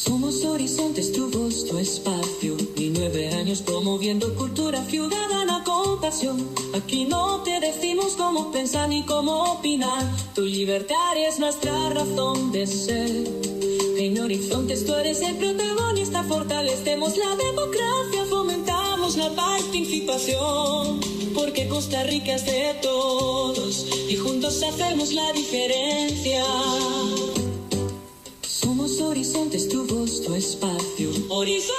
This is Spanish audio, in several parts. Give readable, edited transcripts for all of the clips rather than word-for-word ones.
Somos Horizontes, tu voz, tu espacio. Y 9 años promoviendo cultura ciudadana con pasión. Aquí no te decimos cómo pensar ni cómo opinar. Tu libertad es nuestra razón de ser. En Horizontes tú eres el protagonista. Fortalecemos la democracia, fomentamos la participación. Porque Costa Rica es de todos y juntos hacemos la diferencia. Somos Horizontes, tu voz, tu espacio. Horizontes.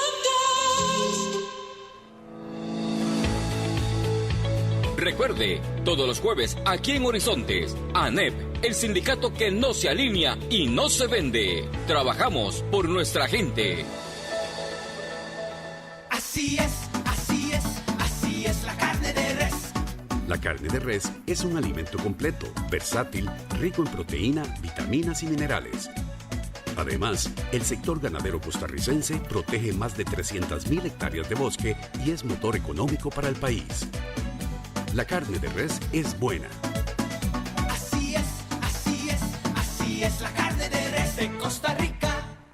Recuerde, todos los jueves aquí en Horizontes, ANEP, el sindicato que no se alinea y no se vende. Trabajamos por nuestra gente. Así es, así es, así es la carne de res. La carne de res es un alimento completo, versátil, rico en proteína, vitaminas y minerales. Además, el sector ganadero costarricense protege más de 300.000 hectáreas de bosque y es motor económico para el país. La carne de res es buena. Así es, así es, así es la carne de res de Costa Rica.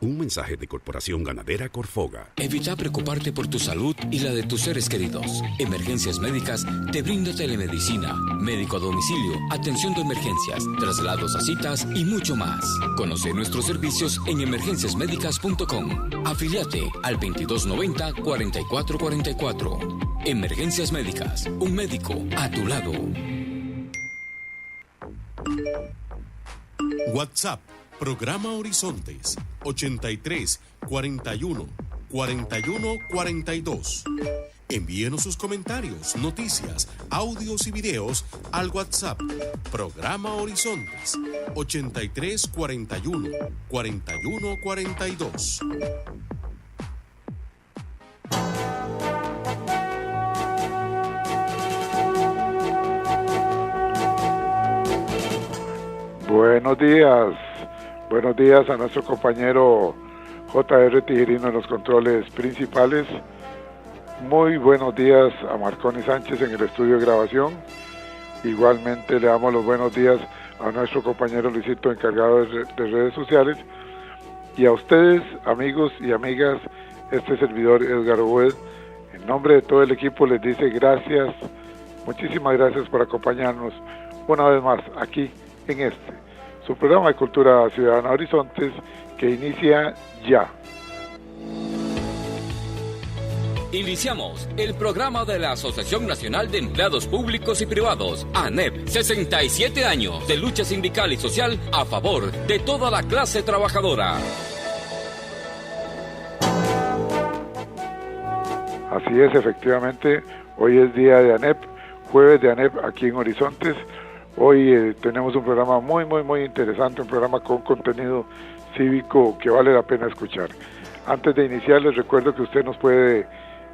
Un mensaje de Corporación Ganadera Corfoga. Evita preocuparte por tu salud y la de tus seres queridos. Emergencias Médicas te brinda telemedicina, médico a domicilio, atención de emergencias, traslados a citas y mucho más. Conoce nuestros servicios en emergenciasmedicas.com. Afíliate al 2290-4444. Emergencias Médicas, un médico a tu lado. WhatsApp, programa Horizontes, 83 41 41 42. Envíenos sus comentarios, noticias, audios y videos al WhatsApp, programa Horizontes, 83 41 41 42. Buenos días a nuestro compañero J.R. Tijerino en los controles principales. Muy buenos días a Marconi Sánchez en el estudio de grabación. Igualmente le damos los buenos días a nuestro compañero Luisito, encargado de redes sociales. Y a ustedes, amigos y amigas, este servidor Edgar Obued, en nombre de todo el equipo les dice gracias, muchísimas gracias por acompañarnos una vez más aquí en su programa de Cultura Ciudadana Horizontes, que inicia ya. Iniciamos el programa de la Asociación Nacional de Empleados Públicos y Privados, ANEP, 67 años de lucha sindical y social a favor de toda la clase trabajadora. Así es, efectivamente, hoy es día de ANEP, jueves de ANEP aquí en Horizontes. Hoy tenemos un programa muy interesante, un programa con contenido cívico que vale la pena escuchar. Antes de iniciar, les recuerdo que usted nos puede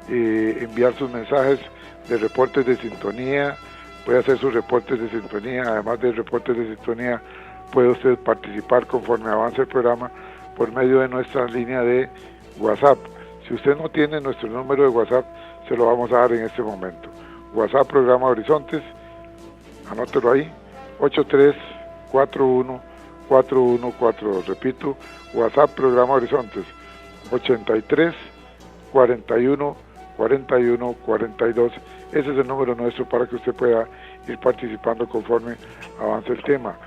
enviar sus mensajes de reportes de sintonía, puede hacer sus reportes de sintonía. Además de reportes de sintonía, puede usted participar conforme avance el programa por medio de nuestra línea de WhatsApp. Si usted no tiene nuestro número de WhatsApp, se lo vamos a dar en este momento. WhatsApp, programa Horizontes, anótelo ahí, 83414142. Repito, WhatsApp, programa Horizontes, 83 41 41 42. Ese es el número nuestro para que usted pueda ir participando conforme avance el tema.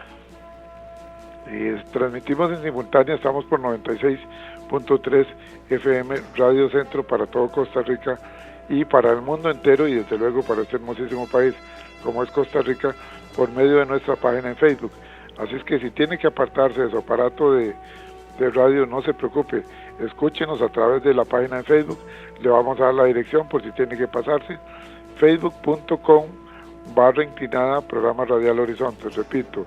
Transmitimos en simultánea, estamos por 96.3 FM Radio Centro para todo Costa Rica y para el mundo entero, y desde luego para este hermosísimo país como es Costa Rica, por medio de nuestra página en Facebook. Así es que si tiene que apartarse de su aparato de radio, no se preocupe, escúchenos a través de la página en Facebook. Le vamos a dar la dirección por si tiene que pasarse, facebook.com/inclinada programa radial Horizontes. Repito,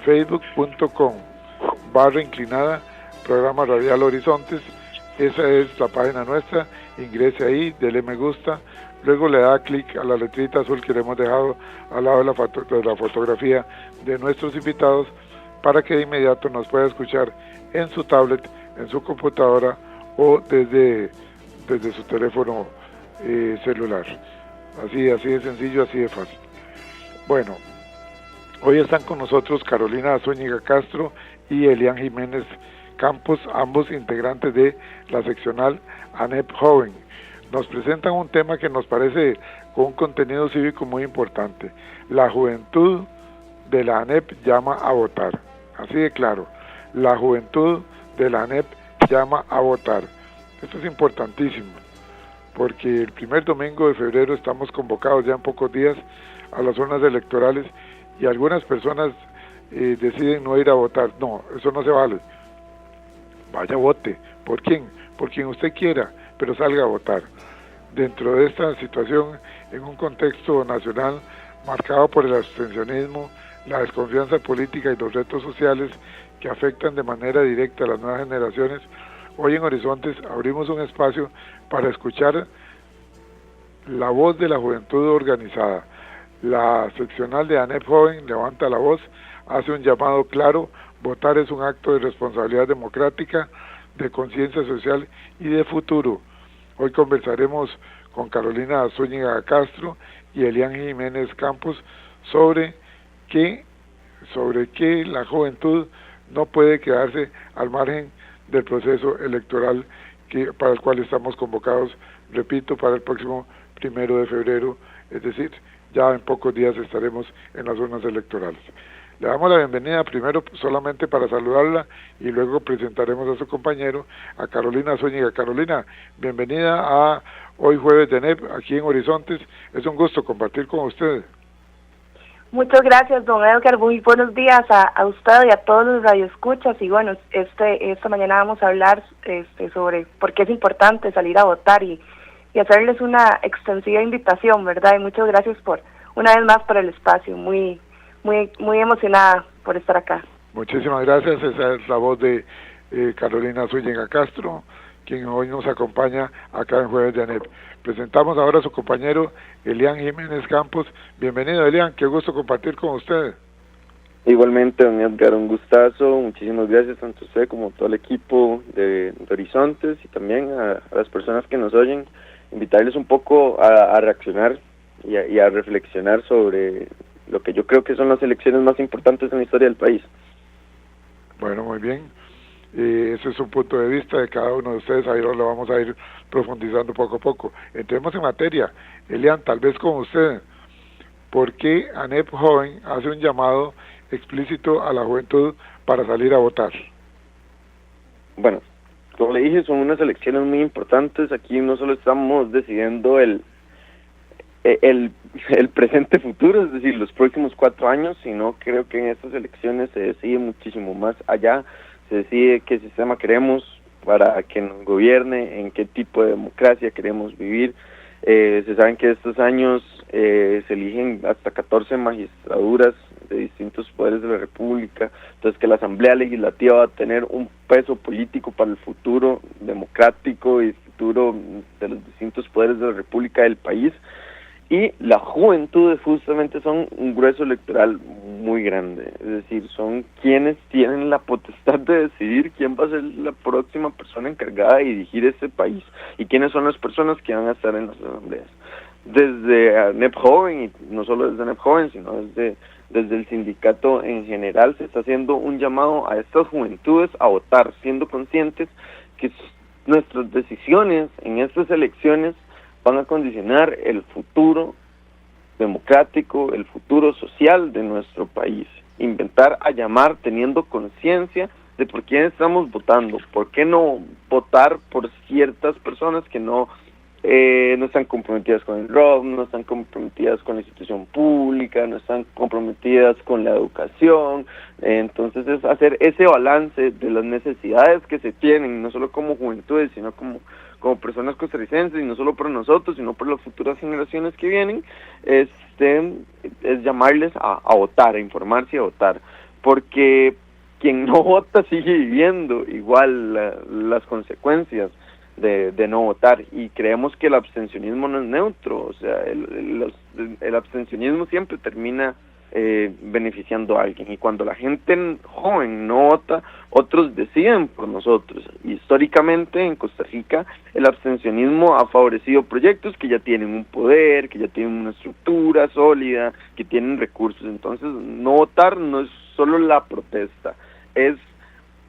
facebook.com/inclinada programa radial Horizontes. Esa es la página nuestra. Ingrese ahí, dele me gusta, luego le da clic a la letrita azul que le hemos dejado al lado de la fotografía de nuestros invitados, para que de inmediato nos pueda escuchar en su tablet, en su computadora o desde su teléfono celular. Así de sencillo, así de fácil. Bueno, hoy están con nosotros Carolina Zúñiga Castro y Elian Jiménez Campos, ambos integrantes de la seccional ANEP Joven. Nos presentan un tema que nos parece con un contenido cívico muy importante. La juventud de la ANEP llama a votar. Así de claro, la juventud de la ANEP llama a votar. Esto es importantísimo, porque el primer domingo de febrero estamos convocados ya en pocos días a las urnas electorales y algunas personas deciden no ir a votar. No, eso no se vale. Vaya, vote. ¿Por quién? Por quien usted quiera, pero salga a votar. Dentro de esta situación, en un contexto nacional marcado por el abstencionismo, la desconfianza política y los retos sociales que afectan de manera directa a las nuevas generaciones, hoy en Horizontes abrimos un espacio para escuchar la voz de la juventud organizada. La seccional de ANEP Joven levanta la voz, hace un llamado claro: votar es un acto de responsabilidad democrática, de conciencia social y de futuro. Hoy conversaremos con Carolina Zúñiga Castro y Elian Jiménez Campos sobre que la juventud no puede quedarse al margen del proceso electoral para el cual estamos convocados, repito, para el próximo 1 de febrero, es decir, ya en pocos días estaremos en las urnas electorales. Le damos la bienvenida primero solamente para saludarla y luego presentaremos a su compañero, a Carolina Zúñiga. Carolina, bienvenida a Hoy Jueves de ANEP, aquí en Horizontes. Es un gusto compartir con usted. Muchas gracias, don Edgar. Muy buenos días a usted y a todos los radioescuchas. Y bueno, esta mañana vamos a hablar sobre por qué es importante salir a votar y hacerles una extensiva invitación, ¿verdad? Y muchas gracias una vez más por el espacio. Muy emocionada por estar acá. Muchísimas gracias. Esa es la voz de Carolina Zúñiga Castro, quien hoy nos acompaña acá en Jueves de ANEP. Presentamos ahora a su compañero Elian Jiménez Campos. Bienvenido, Elian, qué gusto compartir con usted. Igualmente, don Edgar, un gustazo. Muchísimas gracias tanto a usted como a todo el equipo de Horizontes y también a las personas que nos oyen. Invitarles un poco a reaccionar y a reflexionar sobre lo que yo creo que son las elecciones más importantes en la historia del país. Bueno, muy bien. Ese es un punto de vista de cada uno de ustedes. Ahí lo vamos a ir profundizando poco a poco. Entremos en materia. Elian, tal vez con usted, ¿por qué ANEP Joven hace un llamado explícito a la juventud para salir a votar? Bueno, como le dije, son unas elecciones muy importantes. Aquí no solo estamos decidiendo el presente futuro, es decir, los próximos 4 años, sino creo que en estas elecciones se decide muchísimo más allá. Se decide qué sistema queremos para que nos gobierne, en qué tipo de democracia queremos vivir. Se saben que estos años se eligen hasta 14 magistraturas de distintos poderes de la República, entonces que la Asamblea Legislativa va a tener un peso político para el futuro democrático y futuro de los distintos poderes de la República del país. Y la juventud justamente son un grueso electoral muy grande, es decir, son quienes tienen la potestad de decidir quién va a ser la próxima persona encargada de dirigir este país y quiénes son las personas que van a estar en las asambleas. Desde ANEP Joven, y no solo desde ANEP Joven, sino desde el sindicato en general, se está haciendo un llamado a estas juventudes a votar, siendo conscientes que nuestras decisiones en estas elecciones van a condicionar el futuro democrático, el futuro social de nuestro país. Inventar a llamar teniendo conciencia de por quién estamos votando, por qué no votar por ciertas personas que no están comprometidas con el ROB, no están comprometidas con la institución pública, no están comprometidas con la educación. Entonces es hacer ese balance de las necesidades que se tienen, no solo como juventudes, sino como personas costarricenses, y no solo por nosotros, sino por las futuras generaciones que vienen, es llamarles a votar, a informarse y a votar, porque quien no vota sigue viviendo igual las consecuencias de no votar, y creemos que el abstencionismo no es neutro, o sea, el abstencionismo siempre termina beneficiando a alguien, y cuando la gente joven no vota, otros deciden por nosotros. Y históricamente en Costa Rica el abstencionismo ha favorecido proyectos que ya tienen un poder, que ya tienen una estructura sólida, que tienen recursos. Entonces no votar no es solo la protesta, es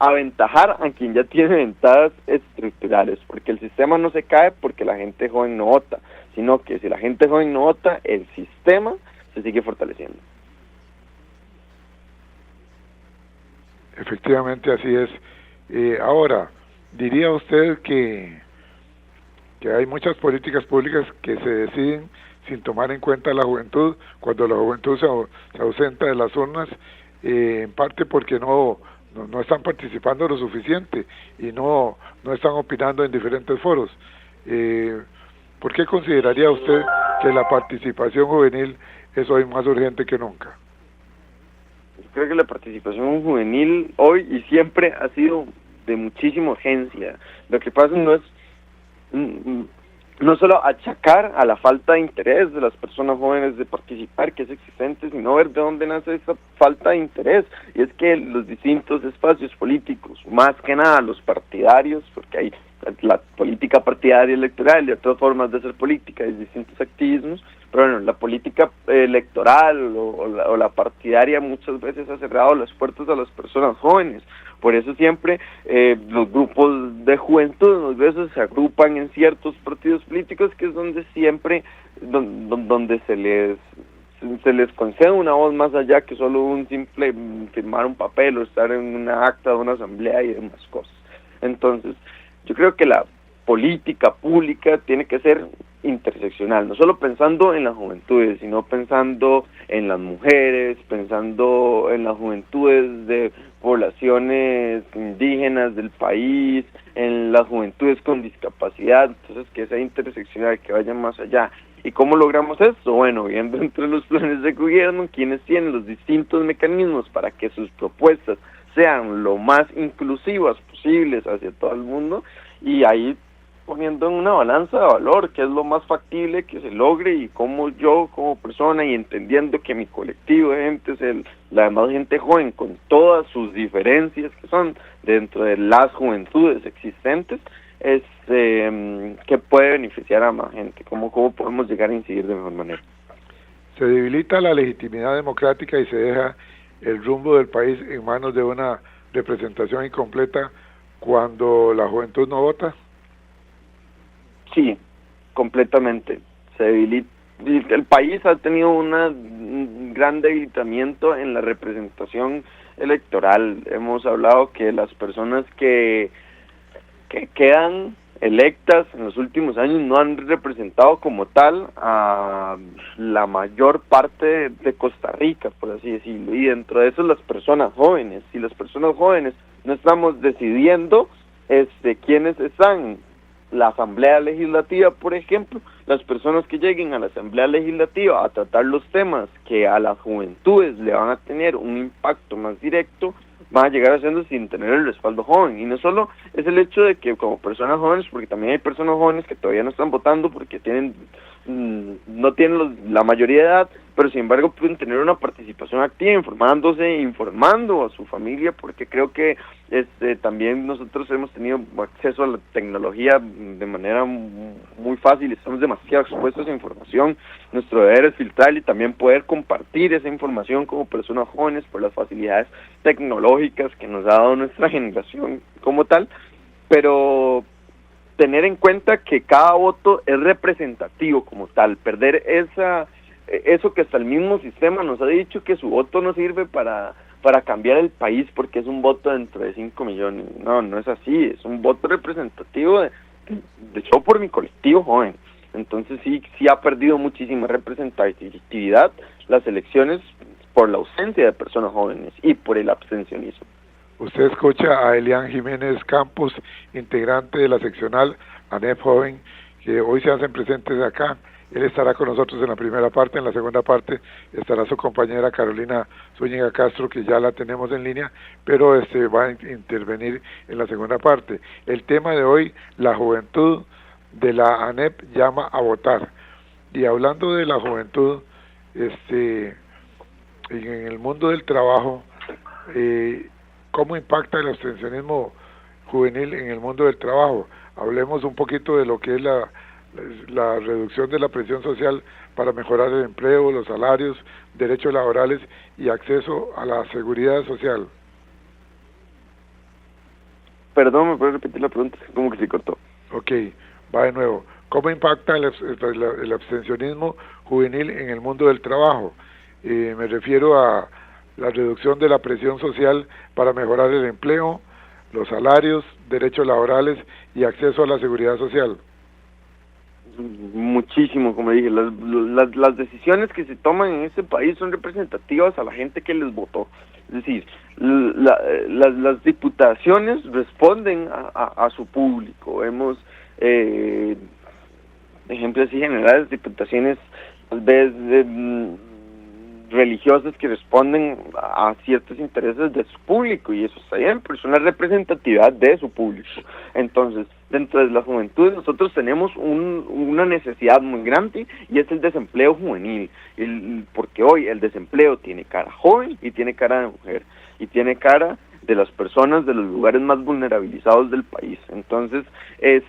aventajar a quien ya tiene ventajas estructurales, porque el sistema no se cae porque la gente joven no vota, sino que si la gente joven no vota, el sistema se sigue fortaleciendo. Efectivamente, así es. Ahora, ¿diría usted que hay muchas políticas públicas que se deciden sin tomar en cuenta la juventud, cuando la juventud se ausenta de las urnas, en parte porque no están participando lo suficiente y no están opinando en diferentes foros? ¿Por qué consideraría usted que la participación juvenil es hoy más urgente que nunca? Yo creo que la participación juvenil hoy y siempre ha sido de muchísima urgencia. Lo que pasa no es no solo achacar a la falta de interés de las personas jóvenes de participar, que es existente, sino ver de dónde nace esa falta de interés. Y es que los distintos espacios políticos, más que nada los partidarios, porque hay la política partidaria electoral y otras formas de hacer política, hay distintos activismos, pero bueno, la política electoral o la partidaria muchas veces ha cerrado las puertas a las personas jóvenes. Por eso siempre los grupos de juventud muchas veces se agrupan en ciertos partidos políticos, que es donde siempre donde se les concede una voz más allá que solo un simple firmar un papel o estar en una acta de una asamblea y demás cosas. Entonces, yo creo que la política pública tiene que ser interseccional, no solo pensando en las juventudes, sino pensando en las mujeres, pensando en las juventudes de poblaciones indígenas del país, en las juventudes con discapacidad. Entonces, que sea interseccional, que vaya más allá. ¿Y cómo logramos esto? Bueno, viendo entre los planes de gobierno quienes tienen los distintos mecanismos para que sus propuestas sean lo más inclusivas posibles hacia todo el mundo, y ahí poniendo en una balanza de valor qué es lo más factible que se logre y cómo yo como persona, y entendiendo que mi colectivo de gente es la demás gente joven con todas sus diferencias que son dentro de las juventudes existentes, que puede beneficiar a más gente, cómo podemos llegar a incidir de mejor manera. Se debilita la legitimidad democrática y se deja el rumbo del país en manos de una representación incompleta cuando la juventud no vota. Sí, completamente. Se debilita. El país ha tenido un gran debilitamiento en la representación electoral. Hemos hablado que las personas que quedan electas en los últimos años no han representado como tal a la mayor parte de Costa Rica, por así decirlo, y dentro de eso las personas jóvenes. Si las personas jóvenes no estamos decidiendo quiénes están, la Asamblea Legislativa, por ejemplo, las personas que lleguen a la Asamblea Legislativa a tratar los temas que a las juventudes le van a tener un impacto más directo, van a llegar haciendo sin tener el respaldo joven. Y no solo es el hecho de que como personas jóvenes, porque también hay personas jóvenes que todavía no están votando porque no tienen la mayoría de edad, pero sin embargo pueden tener una participación activa, informándose, informando a su familia, porque creo que también nosotros hemos tenido acceso a la tecnología de manera muy fácil, estamos demasiado expuestos a información. Nuestro deber es filtrar y también poder compartir esa información como personas jóvenes por las facilidades tecnológicas que nos ha dado nuestra generación como tal, pero tener en cuenta que cada voto es representativo como tal, perder eso que hasta el mismo sistema nos ha dicho, que su voto no sirve para cambiar el país porque es un voto dentro de 5 millones. No es así, es un voto representativo de hecho por mi colectivo joven. Entonces sí ha perdido muchísima representatividad las elecciones por la ausencia de personas jóvenes y por el abstencionismo. Usted escucha a Elian Jiménez Campos, integrante de la seccional ANEP Joven, que hoy se hacen presentes acá. Él estará con nosotros en la primera parte. En la segunda parte estará su compañera Carolina Zúñiga Castro, que ya la tenemos en línea, pero va a intervenir en la segunda parte. El tema de hoy, la juventud de la ANEP llama a votar. Y hablando de la juventud, en el mundo del trabajo, ¿cómo impacta el abstencionismo juvenil en el mundo del trabajo? Hablemos un poquito de lo que es la reducción de la presión social para mejorar el empleo, los salarios, derechos laborales y acceso a la seguridad social. Perdón, ¿me puedes repetir la pregunta? Como que se cortó. Ok, va de nuevo. ¿Cómo impacta el abstencionismo juvenil en el mundo del trabajo? Me refiero a la reducción de la presión social para mejorar el empleo, los salarios, derechos laborales y acceso a la seguridad social. Muchísimo, como dije, las decisiones que se toman en este país son representativas a la gente que les votó. Es decir, las diputaciones responden a su público. Vemos ejemplos así generales, diputaciones tal vez religiosas que responden a ciertos intereses de su público, y eso está bien, pero es una representatividad de su público. Entonces, dentro de la juventud nosotros tenemos una necesidad muy grande, y es el desempleo juvenil, porque hoy el desempleo tiene cara joven y tiene cara de mujer, y tiene cara de las personas de los lugares más vulnerabilizados del país. Entonces, es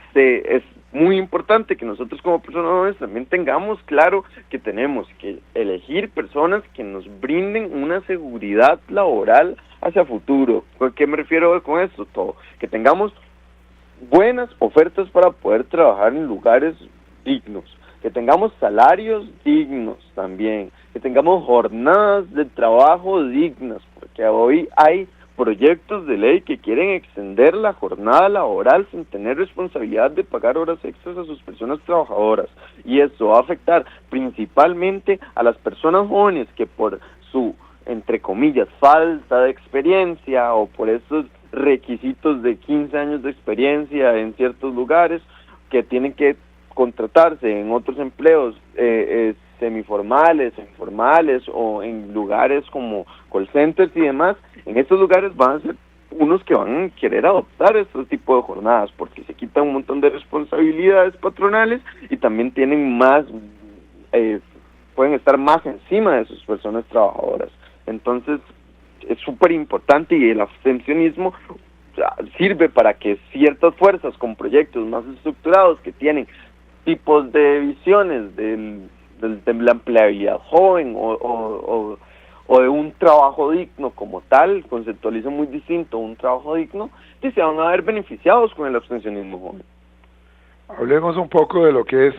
muy importante que nosotros como personas jóvenes también tengamos claro que tenemos que elegir personas que nos brinden una seguridad laboral hacia futuro. ¿A qué me refiero con esto? Todo, que tengamos buenas ofertas para poder trabajar en lugares dignos, que tengamos salarios dignos también, que tengamos jornadas de trabajo dignas, porque hoy hay proyectos de ley que quieren extender la jornada laboral sin tener responsabilidad de pagar horas extras a sus personas trabajadoras, y eso va a afectar principalmente a las personas jóvenes que por su, entre comillas, falta de experiencia o por esos requisitos de 15 años de experiencia en ciertos lugares, que tienen que contratarse en otros empleos semiformales, informales o en lugares como call centers y demás. En estos lugares van a ser unos que van a querer adoptar este tipo de jornadas, porque se quitan un montón de responsabilidades patronales y también tienen más, pueden estar más encima de sus personas trabajadoras. Entonces es súper importante, y el abstencionismo sirve para que ciertas fuerzas con proyectos más estructurados que tienen tipos de visiones de la empleabilidad joven o de un trabajo digno como tal, conceptualizo muy distinto un trabajo digno, que se van a ver beneficiados con el abstencionismo joven. Hablemos un poco de lo que es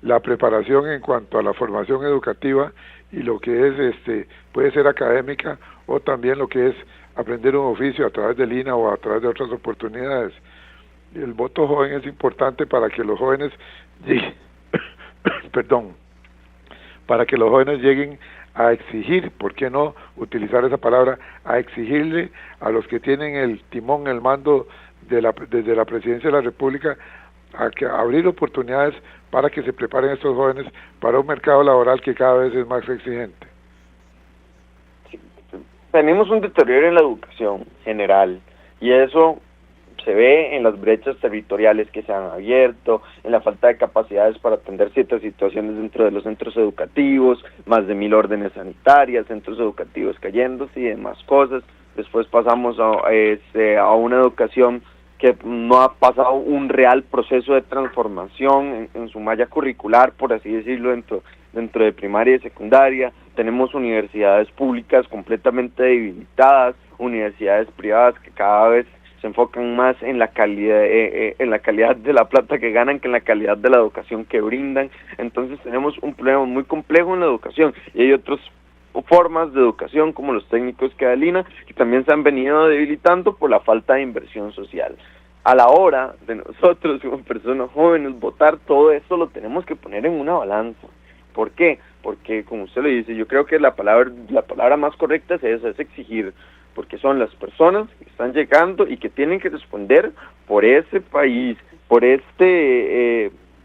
la preparación en cuanto a la formación educativa y lo que es puede ser académica o también lo que es aprender un oficio a través del INA o a través de otras oportunidades. El voto joven es importante para que los jóvenes para que los jóvenes lleguen a exigir, ¿por qué no utilizar esa palabra? A exigirle a los que tienen el timón, el mando desde la Presidencia de la República, a abrir oportunidades para que se preparen estos jóvenes para un mercado laboral que cada vez es más exigente. Tenemos un deterioro en la educación general, y eso se ve en las brechas territoriales que se han abierto, en la falta de capacidades para atender ciertas situaciones dentro de los centros educativos, más de 1000 órdenes sanitarias, centros educativos cayéndose y demás cosas. Después pasamos a una educación que no ha pasado un real proceso de transformación en su malla curricular, por así decirlo, dentro de primaria y secundaria. Tenemos universidades públicas completamente debilitadas, universidades privadas que cada vez se enfocan más en la calidad de la plata que ganan que en la calidad de la educación que brindan. Entonces tenemos un problema muy complejo en la educación, y hay otras formas de educación como los técnicos que da el INA, que también se han venido debilitando por la falta de inversión social. A la hora de nosotros como personas jóvenes votar, todo esto lo tenemos que poner en una balanza. ¿Por qué? Porque, como usted lo dice, yo creo que la palabra más correcta es esa, es exigir, porque son las personas que están llegando y que tienen que responder por ese país, por de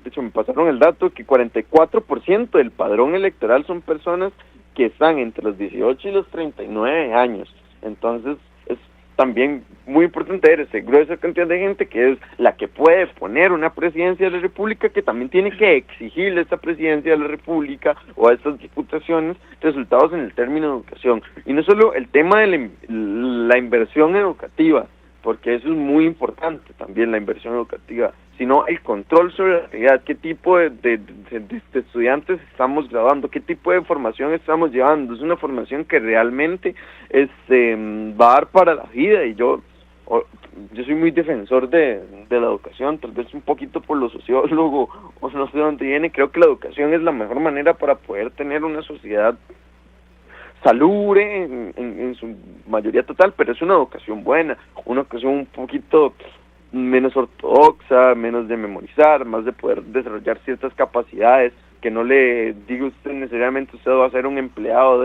hecho me pasaron el dato que 44% del padrón electoral son personas que están entre los 18 y los 39 años. Entonces es también muy importante ver esa gruesa cantidad de gente que es la que puede poner una presidencia de la República, que también tiene que exigirle a esta presidencia de la República o a estas diputaciones resultados en el término de educación. Y no solo el tema de la inversión educativa, porque eso es muy importante también, la inversión educativa, sino el control sobre la realidad, qué tipo de estudiantes estamos graduando, qué tipo de formación estamos llevando. Es una formación que realmente va a dar para la vida, y yo yo soy muy defensor de la educación, tal vez un poquito por lo sociólogo, o no sé de dónde viene. Creo que la educación es la mejor manera para poder tener una sociedad salubre en su mayoría total, pero es una educación buena, una educación un poquito menos ortodoxa, menos de memorizar, más de poder desarrollar ciertas capacidades, que no le diga usted necesariamente usted va a ser un empleado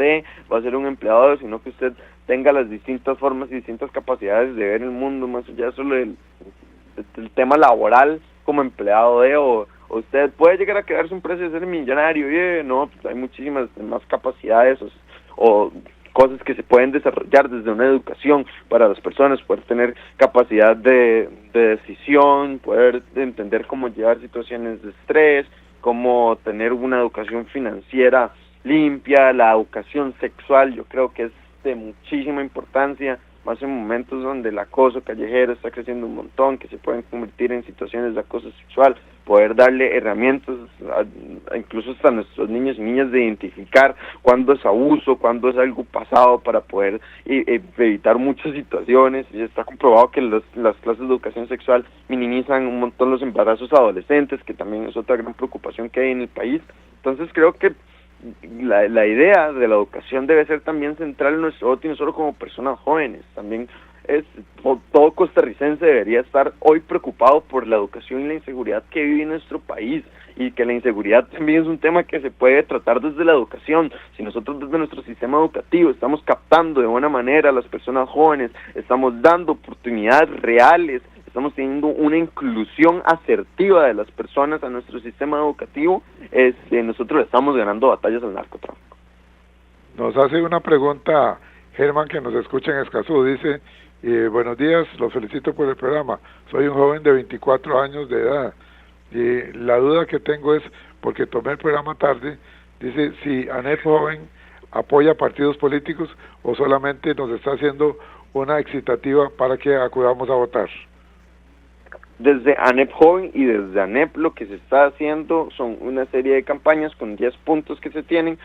va a ser un empleado, sino que usted tenga las distintas formas y distintas capacidades de ver el mundo, más allá de solo el tema laboral como empleado o usted puede llegar a quedarse un precio de ser millonario, no, pues hay muchísimas más capacidades o cosas que se pueden desarrollar desde una educación para las personas, poder tener capacidad de decisión, poder entender cómo llevar situaciones de estrés, cómo tener una educación financiera limpia, la educación sexual, yo creo que es de muchísima importancia, más en momentos donde el acoso callejero está creciendo un montón, que se pueden convertir en situaciones de acoso sexual, poder darle herramientas incluso hasta a nuestros niños y niñas de identificar cuándo es abuso, cuándo es algo pasado, para poder evitar muchas situaciones. Y está comprobado que las clases de educación sexual minimizan un montón los embarazos adolescentes, que también es otra gran preocupación que hay en el país. Entonces creo que la idea de la educación debe ser también central en nuestro voto, y no solo como personas jóvenes, también todo costarricense debería estar hoy preocupado por la educación y la inseguridad que vive en nuestro país, y que la inseguridad también es un tema que se puede tratar desde la educación. Si nosotros desde nuestro sistema educativo estamos captando de buena manera a las personas jóvenes, estamos dando oportunidades reales, estamos teniendo una inclusión asertiva de las personas a nuestro sistema educativo, nosotros estamos ganando batallas al narcotráfico. Nos hace una pregunta Germán, que nos escucha en Escazú, dice: buenos días, los felicito por el programa, soy un joven de 24 años de edad, y la duda que tengo es, porque tomé el programa tarde, dice si ANEP Joven apoya partidos políticos o solamente nos está haciendo una excitativa para que acudamos a votar. Desde ANEP Joven y desde ANEP lo que se está haciendo son una serie de campañas con 10 puntos que se tienen,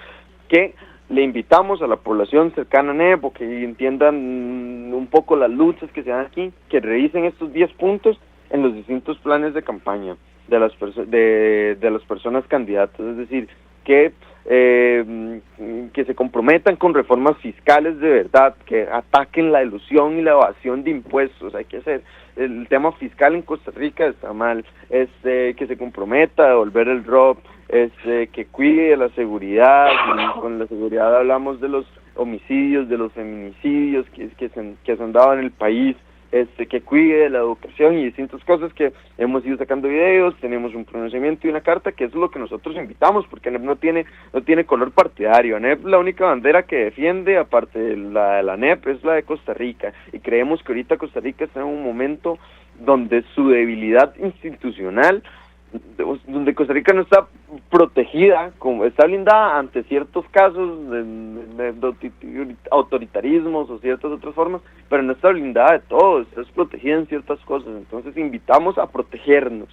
que le invitamos a la población cercana a ANEP, o que entiendan un poco las luchas que se dan aquí, que revisen estos 10 puntos en los distintos planes de campaña de las personas candidatas, es decir, que se comprometan con reformas fiscales de verdad, que ataquen la elusión y la evasión de impuestos. Hay que hacer el tema fiscal en Costa Rica está mal, que se comprometa a devolver el ROP, que cuide la seguridad, y con la seguridad hablamos de los homicidios, de los feminicidios que se han dado en el país, que cuide de la educación y distintas cosas que hemos ido sacando videos, tenemos un pronunciamiento y una carta, que es lo que nosotros invitamos, porque ANEP no tiene color partidario. ANEP, la única bandera que defiende, aparte de la ANEP, es la de Costa Rica, y creemos que ahorita Costa Rica está en un momento donde su debilidad institucional, donde Costa Rica no está protegida, como está blindada ante ciertos casos de autoritarismos o ciertas otras formas, pero no está blindada de todo, está protegida en ciertas cosas. Entonces invitamos a protegernos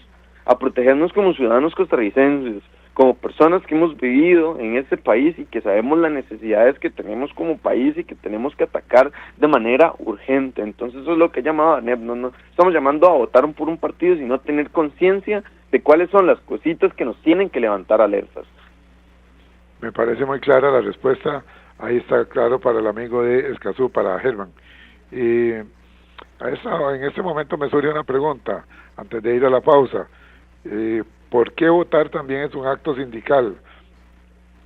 como ciudadanos costarricenses, como personas que hemos vivido en este país y que sabemos las necesidades que tenemos como país y que tenemos que atacar de manera urgente. Entonces eso es lo que he llamado a ANEP, no estamos llamando a votar por un partido, sino a tener conciencia de cuáles son las cositas que nos tienen que levantar alertas. Me parece muy clara la respuesta, ahí está claro para el amigo de Escazú, para Germán. Y en este momento me surge una pregunta, antes de ir a la pausa. ¿Por qué votar también es un acto sindical?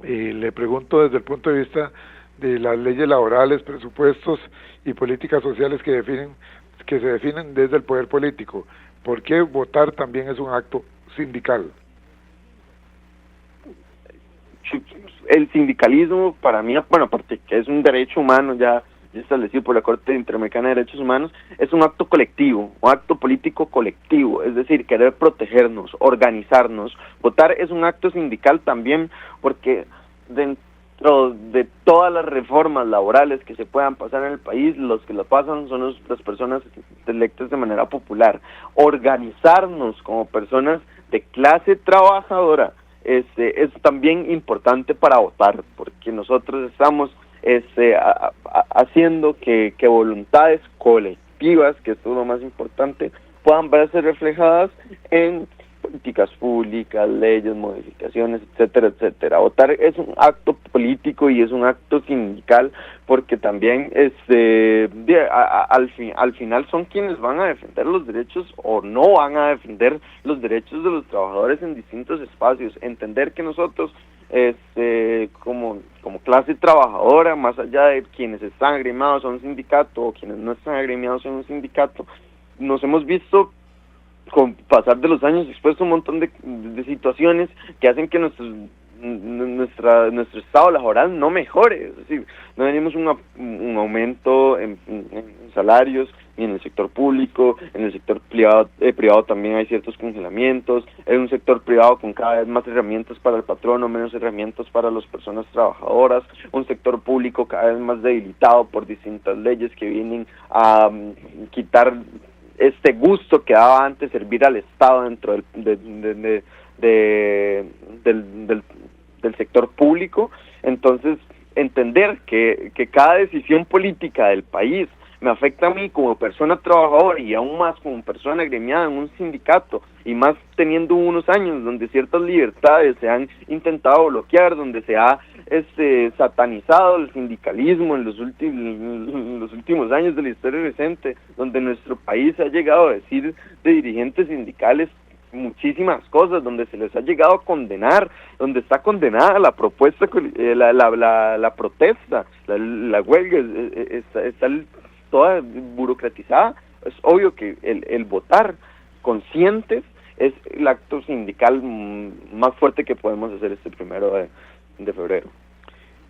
Le pregunto desde el punto de vista de las leyes laborales, presupuestos y políticas sociales que se definen desde el poder político. ¿Por qué votar también es un acto sindical? El sindicalismo, para mí, aparte que es un derecho humano ya establecido por la Corte Interamericana de Derechos Humanos, es un acto colectivo, un acto político colectivo, es decir, querer protegernos, organizarnos. Votar es un acto sindical también porque dentro de todas las reformas laborales que se puedan pasar en el país, los que lo pasan son las personas electas de manera popular. Organizarnos como personas de clase trabajadora es también importante para votar, porque nosotros estamos haciendo que voluntades colectivas colectivas, que esto es lo más importante, puedan verse reflejadas en políticas públicas, leyes, modificaciones, etcétera, etcétera. Votar es un acto político y es un acto sindical, porque también al final son quienes van a defender los derechos o no van a defender los derechos de los trabajadores en distintos espacios. Entender que nosotros como clase trabajadora, más allá de quienes están agremiados a un sindicato o quienes no están agremiados a un sindicato, nos hemos visto con pasar de los años expuesto a un montón de situaciones que hacen que nuestro estado laboral no mejore. Es decir, no tenemos un aumento en salarios, ni en el sector público, en el sector privado también hay ciertos congelamientos, en un sector privado con cada vez más herramientas para el patrono, menos herramientas para las personas trabajadoras, un sector público cada vez más debilitado por distintas leyes que vienen a quitar este gusto que daba antes servir al Estado dentro del sector público. Entonces, entender que cada decisión política del país me afecta a mí como persona trabajadora y aún más como persona agremiada en un sindicato, y más teniendo unos años donde ciertas libertades se han intentado bloquear, donde se ha satanizado el sindicalismo en los últimos años de la historia reciente, donde nuestro país ha llegado a decir de dirigentes sindicales muchísimas cosas, donde se les ha llegado a condenar, donde está condenada la propuesta, la protesta, la huelga, está toda burocratizada. Es obvio que el votar conscientes es el acto sindical más fuerte que podemos hacer este 1 de febrero.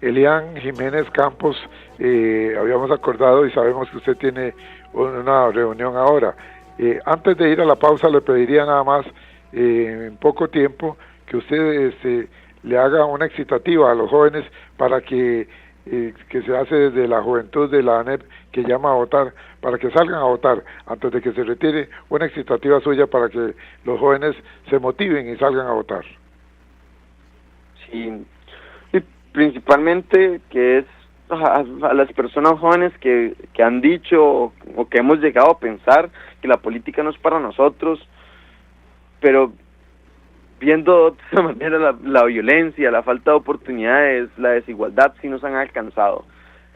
Elian Jiménez Campos, habíamos acordado y sabemos que usted tiene una reunión ahora. Antes de ir a la pausa le pediría nada más, en poco tiempo, que usted le haga una excitativa a los jóvenes para que se hace desde la juventud de la ANEP, que llama a votar, para que salgan a votar antes de que se retire, una excitativa suya para que los jóvenes se motiven y salgan a votar. Sí, y principalmente que es a las personas jóvenes que han dicho o que hemos llegado a pensar que la política no es para nosotros, pero viendo de esta manera la violencia, la falta de oportunidades, la desigualdad, sí nos han alcanzado.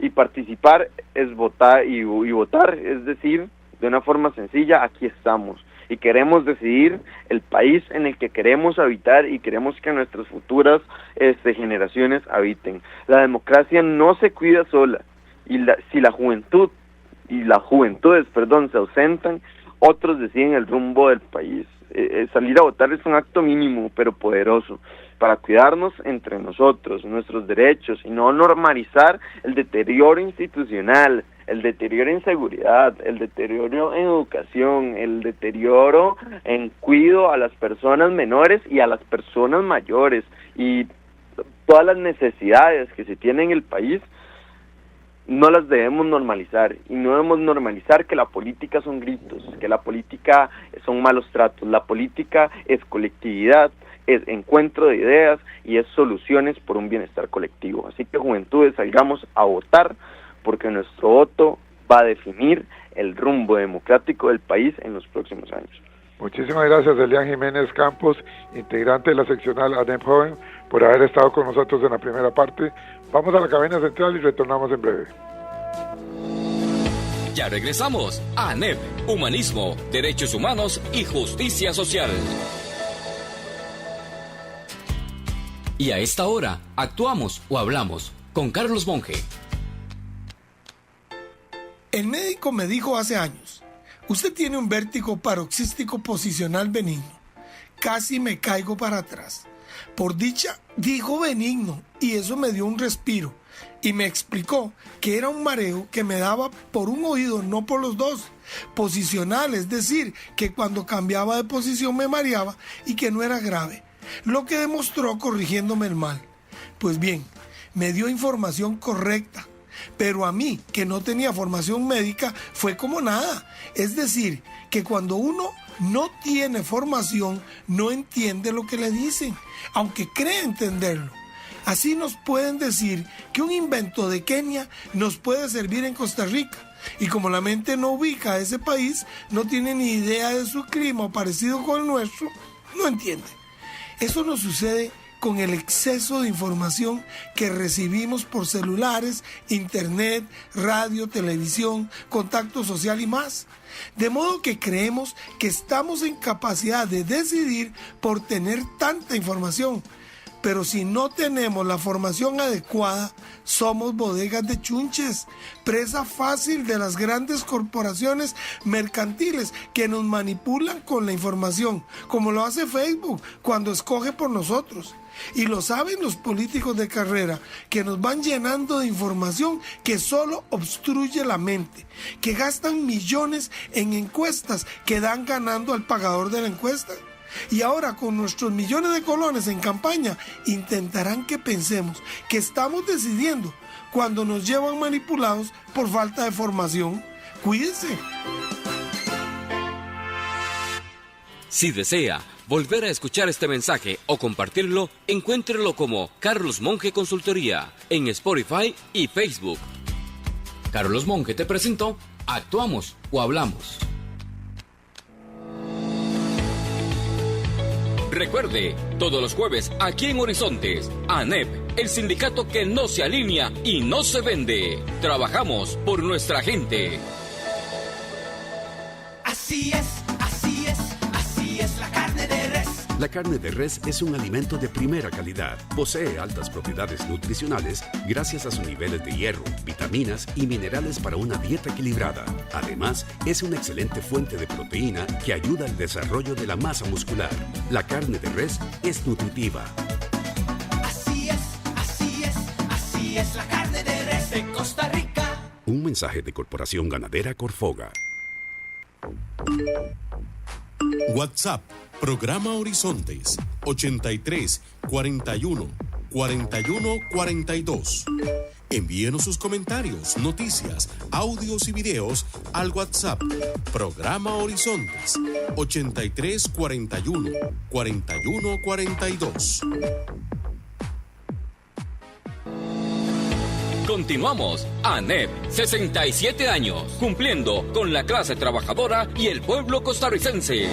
Y participar es votar, y votar es decir, de una forma sencilla, aquí estamos. Y queremos decidir el país en el que queremos habitar y queremos que nuestras futuras generaciones habiten. La democracia no se cuida sola, y si las juventudes se ausentan, otros deciden el rumbo del país. Salir a votar es un acto mínimo pero poderoso para cuidarnos entre nosotros, nuestros derechos, y no normalizar el deterioro institucional, el deterioro en seguridad, el deterioro en educación, el deterioro en cuidado a las personas menores y a las personas mayores, y todas las necesidades que se tienen en el país. No las debemos normalizar, y no debemos normalizar que la política son gritos, que la política son malos tratos. La política es colectividad, es encuentro de ideas y es soluciones por un bienestar colectivo. Así que, juventudes, salgamos a votar, porque nuestro voto va a definir el rumbo democrático del país en los próximos años. Muchísimas gracias, Elian Jiménez Campos, integrante de la seccional ANEP Joven, por haber estado con nosotros en la primera parte. Vamos a la cabina central y retornamos en breve. Ya regresamos a ANEP, Humanismo, Derechos Humanos y Justicia Social. Y a esta hora, actuamos o hablamos con Carlos Monge. El médico me dijo hace años: usted tiene un vértigo paroxístico posicional benigno. Casi me caigo para atrás. Por dicha, dijo benigno, y eso me dio un respiro. Y me explicó que era un mareo que me daba por un oído, no por los dos. Posicional, es decir, que cuando cambiaba de posición me mareaba y que no era grave. Lo que demostró corrigiéndome el mal. Pues bien, me dio información correcta. Pero a mí, que no tenía formación médica, fue como nada. Es decir, que cuando uno no tiene formación, no entiende lo que le dicen, aunque cree entenderlo. Así nos pueden decir que un invento de Kenia nos puede servir en Costa Rica, Y como la mente no ubica a ese país, no tiene ni idea de su clima o parecido con el nuestro, no entiende. Eso nos sucede con el exceso de información que recibimos por celulares, internet, radio, televisión, contacto social y más. De modo que creemos que estamos en capacidad de decidir por tener tanta información. Pero si no tenemos la formación adecuada, somos bodegas de chunches, presa fácil de las grandes corporaciones mercantiles que nos manipulan con la información, como lo hace Facebook cuando escoge por nosotros. Y lo saben los políticos de carrera, que nos van llenando de información que solo obstruye la mente, que gastan millones en encuestas que dan ganando al pagador de la encuesta. Y ahora con nuestros millones de colones en campaña intentarán que pensemos que estamos decidiendo cuando nos llevan manipulados por falta de formación. Cuídense. Si desea volver a escuchar este mensaje o compartirlo, encuéntrelo como Carlos Monge Consultoría en Spotify y Facebook. Carlos Monge te presentó Actuamos o Hablamos. Recuerde, todos los jueves aquí en Horizontes, ANEP, el sindicato que no se alinea y no se vende. Trabajamos por nuestra gente. Así es, así es, así es la carne de res. La carne de res es un alimento de primera calidad. Posee altas propiedades nutricionales gracias a sus niveles de hierro, vitaminas y minerales para una dieta equilibrada. Además, es una excelente fuente de proteína que ayuda al desarrollo de la masa muscular. La carne de res es nutritiva. Así es, así es, así es la carne de res de Costa Rica. Un mensaje de Corporación Ganadera Corfoga. WhatsApp, programa Horizontes, 83 41 41 42. Envíenos sus comentarios, noticias, audios y videos al WhatsApp, programa Horizontes, 83 41 41 42. Continuamos. ANEP, 67 años, cumpliendo con la clase trabajadora y el pueblo costarricense.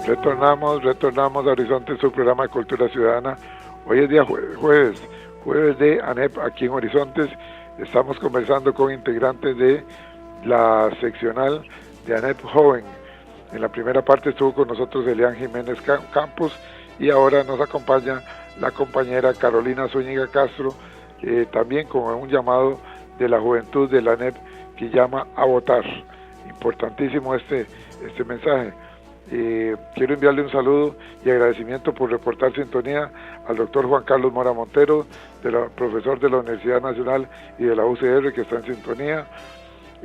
Retornamos a Horizonte, su programa de Cultura Ciudadana. Hoy es día jueves de ANEP aquí en Horizontes. Estamos conversando con integrantes de la seccional de ANEP Joven. En la primera parte estuvo con nosotros Elian Jiménez Campos y ahora nos acompaña la compañera Carolina Zúñiga Castro, también con un llamado de la juventud de la ANEP que llama a votar. Importantísimo este mensaje. Quiero enviarle un saludo y agradecimiento por reportar sintonía al doctor Juan Carlos Mora Montero, profesor de la Universidad Nacional y de la UCR, que está en sintonía.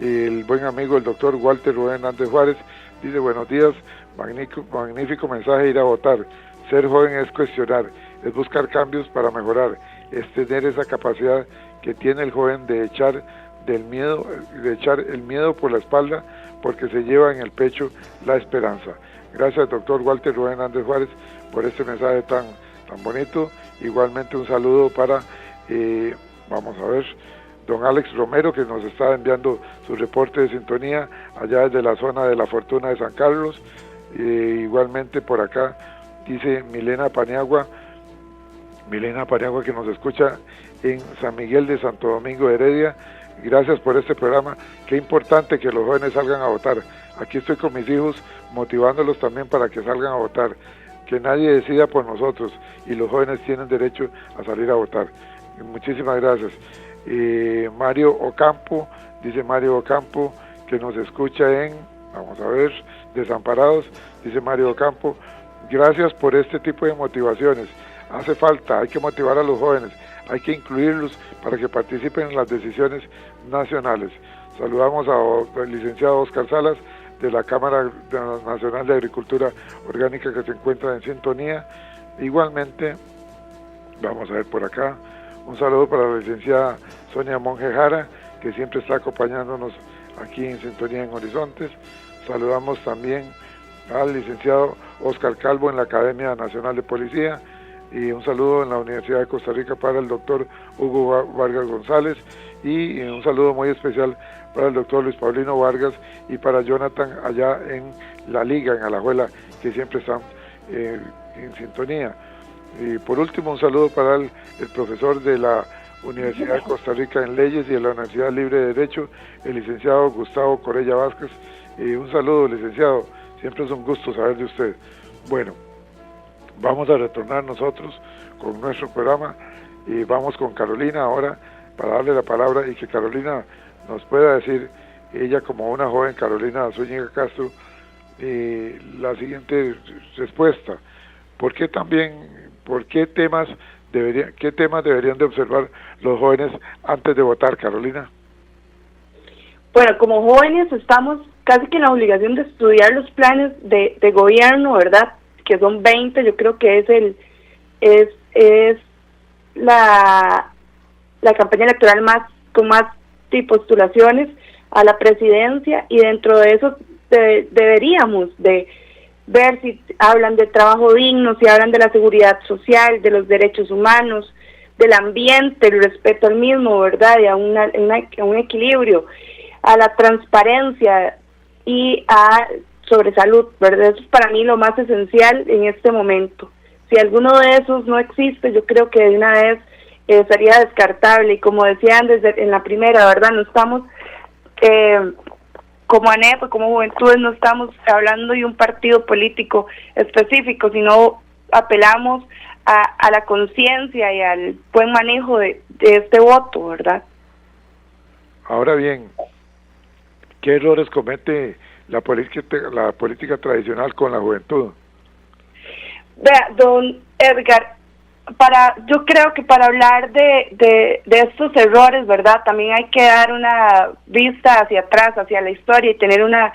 El buen amigo el doctor Walter Rubén Hernández Juárez dice: buenos días, magnífico mensaje, ir a votar. Ser joven es cuestionar, es buscar cambios para mejorar, es tener esa capacidad que tiene el joven de echar el miedo por la espalda, porque se lleva en el pecho la esperanza. Gracias, doctor Walter Rubén Hernández Juárez, por este mensaje tan bonito. Igualmente un saludo para, don Alex Romero, que nos está enviando su reporte de sintonía allá desde la zona de La Fortuna de San Carlos. Igualmente por acá dice Milena Paniagua, que nos escucha en San Miguel de Santo Domingo de Heredia. Gracias por este programa. Qué importante que los jóvenes salgan a votar. Aquí estoy con mis hijos motivándolos también para que salgan a votar. Que nadie decida por nosotros y los jóvenes tienen derecho a salir a votar. Muchísimas gracias. Mario Ocampo, dice Mario Ocampo, que nos escucha en, Desamparados, dice Mario Ocampo. Gracias por este tipo de motivaciones. Hace falta, hay que motivar a los jóvenes, hay que incluirlos para que participen en las decisiones nacionales. Saludamos al licenciado Oscar Salas de la Cámara Nacional de Agricultura Orgánica, que se encuentra en sintonía. Igualmente, vamos a ver por acá, un saludo para la licenciada Sonia Monge Jara, que siempre está acompañándonos aquí en sintonía en Horizontes. Saludamos también al licenciado Oscar Calvo en la Academia Nacional de Policía. y un saludo en la Universidad de Costa Rica para el doctor Hugo Vargas González, y un saludo muy especial para el doctor Luis Paulino Vargas y para Jonathan allá en la Liga, en Alajuela, que siempre están en sintonía. Y por último, un saludo para el profesor de la Universidad de Costa Rica en Leyes y de la Universidad Libre de Derecho, el licenciado Gustavo Corella Vázquez. Y un saludo, licenciado, siempre es un gusto saber de usted. Bueno, vamos a retornar nosotros con nuestro programa y vamos con Carolina ahora para darle la palabra y que Carolina nos pueda decir, ella como una joven Carolina Zúñiga Castro, la siguiente respuesta. ¿Qué temas deberían de observar los jóvenes antes de votar, Carolina? Bueno, como jóvenes estamos casi que en la obligación de estudiar los planes de gobierno, ¿verdad? Que son 20, yo creo que es la campaña electoral con más postulaciones a la presidencia, y dentro de eso deberíamos de ver si hablan de trabajo digno, si hablan de la seguridad social, de los derechos humanos, del ambiente, el respeto al mismo, ¿verdad? Y a un equilibrio, a la transparencia y sobre salud, ¿verdad? Eso es para mí lo más esencial en este momento. Si alguno de esos no existe, yo creo que de una vez sería descartable, y como decían en la primera, ¿verdad? No estamos, como ANEP, como Juventudes, no estamos hablando de un partido político específico, sino apelamos a la conciencia y al buen manejo de este voto, ¿verdad? Ahora bien, ¿qué errores comete la política tradicional con la juventud? Vea, don Edgar, yo creo que para hablar de estos errores, ¿verdad? También hay que dar una vista hacia atrás, hacia la historia, y tener una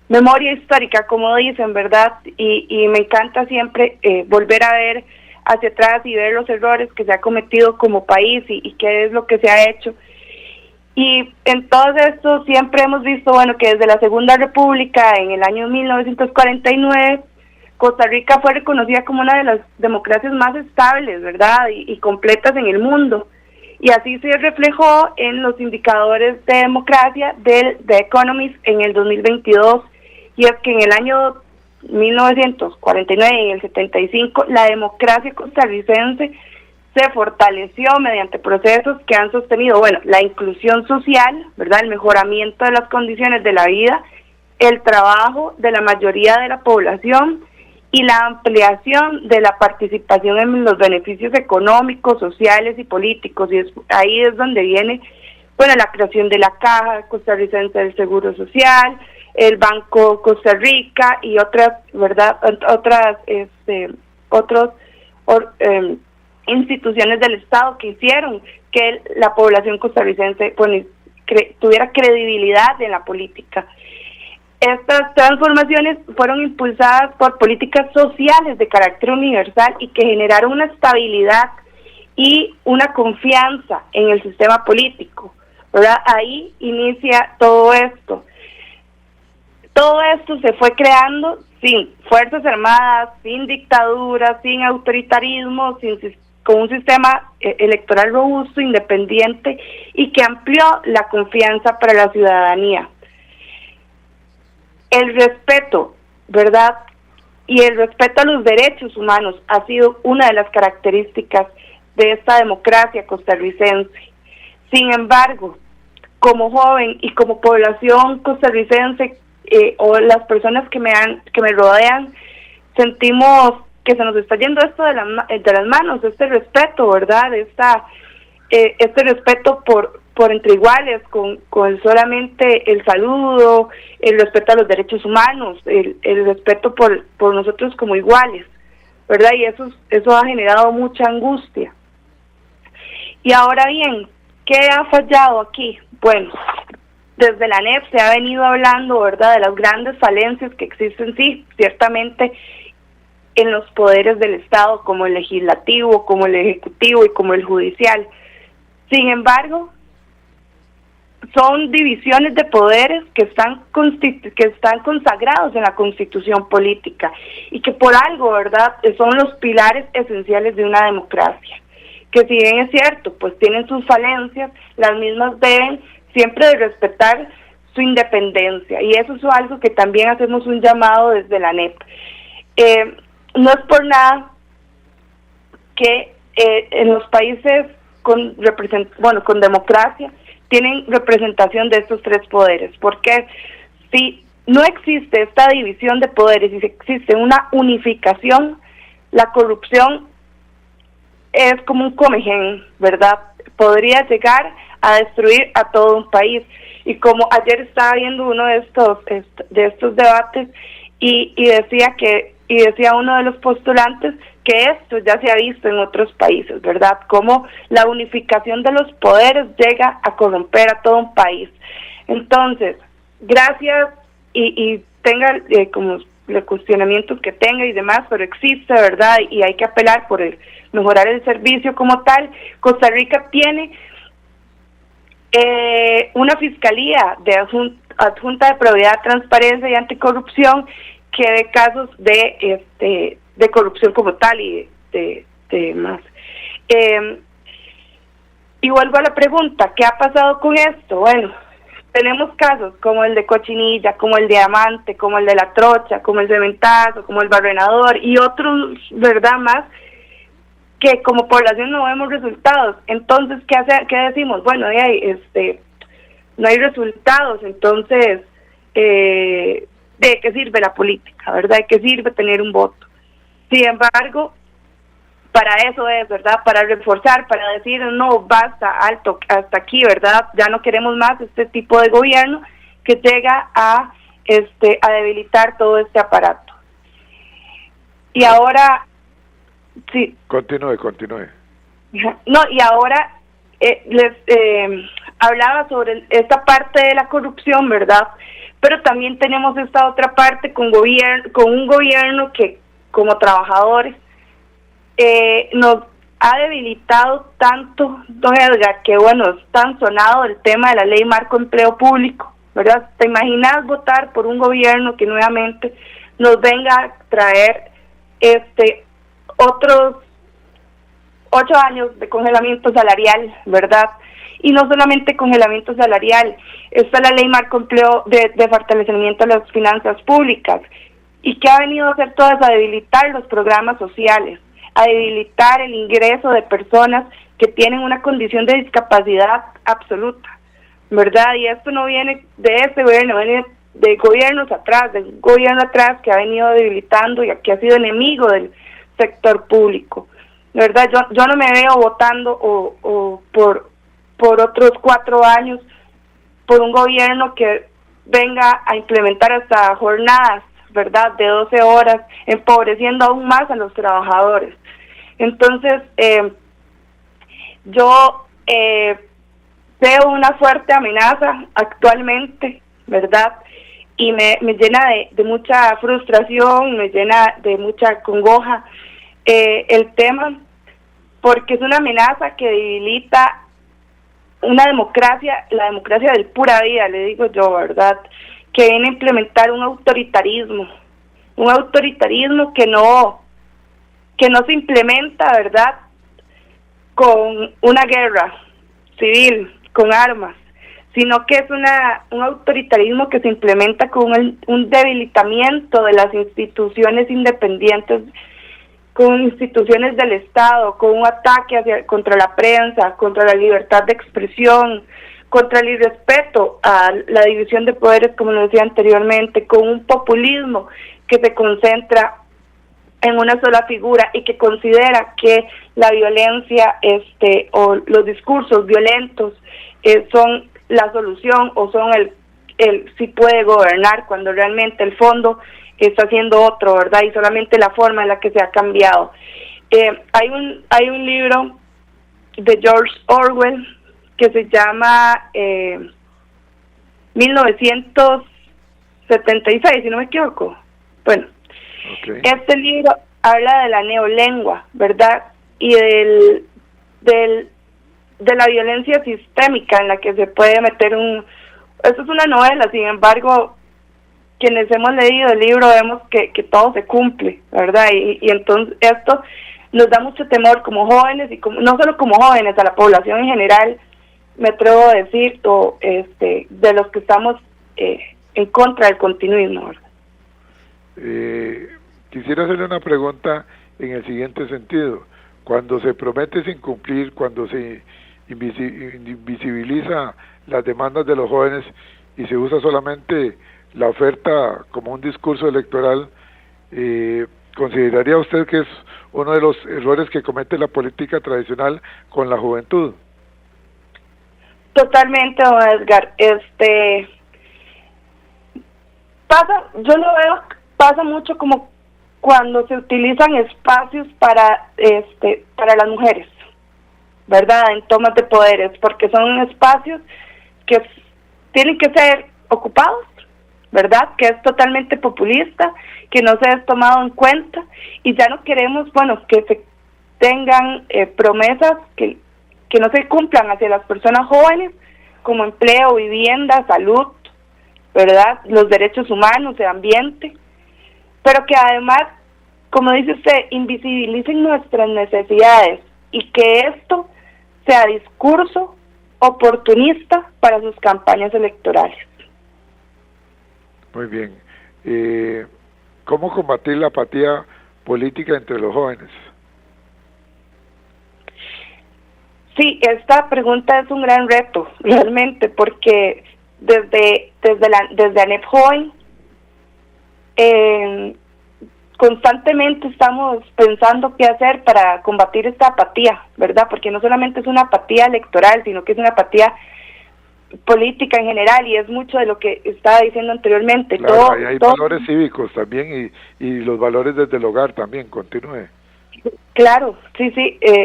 memoria histórica, como dicen, ¿verdad? Y me encanta siempre volver a ver hacia atrás y ver los errores que se ha cometido como país y qué es lo que se ha hecho. Y en todo esto siempre hemos visto, bueno, que desde la Segunda República, en el año 1949, Costa Rica fue reconocida como una de las democracias más estables, ¿verdad? Y completas en el mundo. Y así se reflejó en los indicadores de democracia de Economist en el 2022. Y es que en el año 1949 y en el 75, la democracia costarricense se fortaleció mediante procesos que han sostenido, bueno, la inclusión social, ¿verdad? El mejoramiento de las condiciones de la vida, el trabajo de la mayoría de la población y la ampliación de la participación en los beneficios económicos, sociales y políticos. Y ahí es donde viene, bueno, la creación de la Caja Costarricense del Seguro Social, el Banco Costa Rica y otras, ¿verdad? Instituciones del Estado que hicieron que la población costarricense tuviera credibilidad en la política. Estas transformaciones fueron impulsadas por políticas sociales de carácter universal y que generaron una estabilidad y una confianza en el sistema político, ¿verdad? Ahí inicia todo esto. Todo esto se fue creando sin fuerzas armadas, sin dictaduras, sin autoritarismo, con un sistema electoral robusto, independiente y que amplió la confianza para la ciudadanía. El respeto, ¿verdad? Y el respeto a los derechos humanos ha sido una de las características de esta democracia costarricense. Sin embargo, como joven y como población costarricense, o las personas que me rodean, sentimos que se nos está yendo esto de las manos, este respeto, ¿verdad? Este respeto por entre iguales, con solamente el saludo, el respeto a los derechos humanos, el respeto por nosotros como iguales, ¿verdad? Y eso ha generado mucha angustia. Y ahora bien, ¿qué ha fallado aquí? Bueno, desde la ANEP se ha venido hablando, ¿verdad?, de las grandes falencias que existen, sí, ciertamente, en los poderes del Estado, como el legislativo, como el ejecutivo y como el judicial. Sin embargo, son divisiones de poderes que están consagrados en la Constitución política y que por algo, ¿verdad?, son los pilares esenciales de una democracia. Que si bien es cierto, pues tienen sus falencias, las mismas deben siempre de respetar su independencia, y eso es algo que también hacemos un llamado desde la ANEP. No es por nada que en los países con democracia tienen representación de estos tres poderes, porque si no existe esta división de poderes y si existe una unificación, la corrupción es como un comején, ¿verdad? Podría llegar a destruir a todo un país. Y como ayer estaba viendo uno de estos debates y decía uno de los postulantes que esto ya se ha visto en otros países, ¿verdad? Como la unificación de los poderes llega a corromper a todo un país. Entonces, gracias y tenga como los cuestionamientos que tenga y demás, pero existe, ¿verdad? Y hay que apelar por mejorar el servicio como tal. Costa Rica tiene una fiscalía de adjunta de probidad, transparencia y anticorrupción que ve casos de corrupción como tal y de más. Y vuelvo a la pregunta, ¿qué ha pasado con esto? Bueno, tenemos casos como el de Cochinilla, como el de Diamante, como el de La Trocha, como el Cementazo, como el Barrenador y otros, ¿verdad?, más, que como población no vemos resultados. Entonces, ¿qué decimos? Bueno, no hay resultados, entonces, ¿de qué sirve la política, verdad? ¿De qué sirve tener un voto? Sin embargo, para eso es, ¿verdad? Para reforzar, para decir, no, basta, alto, hasta aquí, ¿verdad? Ya no queremos más este tipo de gobierno que llega a debilitar todo este aparato. Y ahora, sí. Continúe. No, y ahora les hablaba sobre esta parte de la corrupción, ¿verdad? Pero también tenemos esta otra parte con un gobierno que, como trabajadores, nos ha debilitado tanto, don Edgar, que bueno, es tan sonado el tema de la ley marco empleo público, ¿verdad? ¿Te imaginas votar por un gobierno que nuevamente nos venga a traer otros 8 años de congelamiento salarial, ¿verdad? Y no solamente congelamiento salarial, está la ley marco empleo de fortalecimiento de las finanzas públicas, y que ha venido a hacer todo eso, a debilitar los programas sociales, a debilitar el ingreso de personas que tienen una condición de discapacidad absoluta, ¿verdad? Y esto no viene de este gobierno, viene de gobiernos atrás, de un gobierno atrás que ha venido debilitando y que ha sido enemigo del sector público, ¿verdad? Yo no me veo votando o por otros 4 años por un gobierno que venga a implementar hasta jornadas, ¿verdad?, de 12 horas, empobreciendo aún más a los trabajadores. Entonces, yo veo una fuerte amenaza actualmente, ¿verdad?, y me llena de mucha frustración, me llena de mucha congoja el tema, porque es una amenaza que debilita una democracia, la democracia del pura vida, le digo yo, ¿verdad?, que viene a implementar un autoritarismo que no se implementa, ¿verdad?, con una guerra civil, con armas, sino que es un autoritarismo que se implementa con un debilitamiento de las instituciones independientes, con instituciones del Estado, con un ataque contra la prensa, contra la libertad de expresión, contra el irrespeto a la división de poderes, como lo decía anteriormente, con un populismo que se concentra en una sola figura y que considera que la violencia o los discursos violentos son la solución o son el si puede gobernar, cuando realmente el fondo está haciendo otro, ¿verdad? Y solamente la forma en la que se ha cambiado. Hay un libro de George Orwell que se llama 1976, si no me equivoco. Bueno, okay. Este libro habla de la neolengua, ¿verdad? Y de de la violencia sistémica en la que se puede meter esto es una novela, sin embargo, quienes hemos leído el libro vemos que todo se cumple, ¿verdad? Y entonces esto nos da mucho temor como jóvenes, y no solo como jóvenes, a la población en general, me atrevo a decir, de los que estamos en contra del continuismo, ¿verdad? Quisiera hacerle una pregunta en el siguiente sentido. Cuando se promete sin cumplir, cuando se invisibiliza las demandas de los jóvenes y se usa solamente la oferta como un discurso electoral, ¿consideraría usted que es uno de los errores que comete la política tradicional con la juventud? Totalmente, don Edgar. Yo lo veo, pasa mucho como cuando se utilizan espacios para las mujeres, ¿verdad? En tomas de poderes, porque son espacios que tienen que ser ocupados, ¿verdad? Que es totalmente populista, que no se ha tomado en cuenta, y ya no queremos, que se tengan promesas que no se cumplan hacia las personas jóvenes, como empleo, vivienda, salud, ¿verdad? Los derechos humanos, el ambiente, pero que además, como dice usted, invisibilicen nuestras necesidades y que esto sea discurso oportunista para sus campañas electorales. Muy bien. ¿Cómo combatir la apatía política entre los jóvenes? Sí, esta pregunta es un gran reto, realmente, porque desde ANEP Joven constantemente estamos pensando qué hacer para combatir esta apatía, ¿verdad? Porque no solamente es una apatía electoral, sino que es una apatía política en general, y es mucho de lo que estaba diciendo anteriormente. Claro, hay valores cívicos también y los valores desde el hogar también. Continúe. Claro, sí,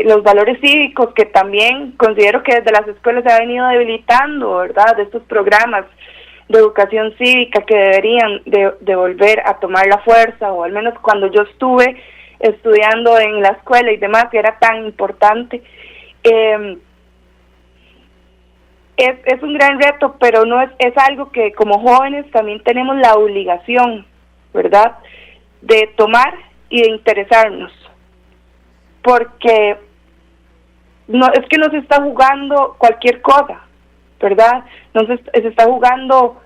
los valores cívicos que también considero que desde las escuelas se ha venido debilitando, ¿verdad? De estos programas de educación cívica que deberían de volver a tomar la fuerza, o al menos cuando yo estuve estudiando en la escuela y demás, que era tan importante. Es un gran reto, pero no es algo que como jóvenes también tenemos la obligación, ¿verdad?, de tomar y de interesarnos, porque no es que no se está jugando cualquier cosa, ¿verdad? No se está jugando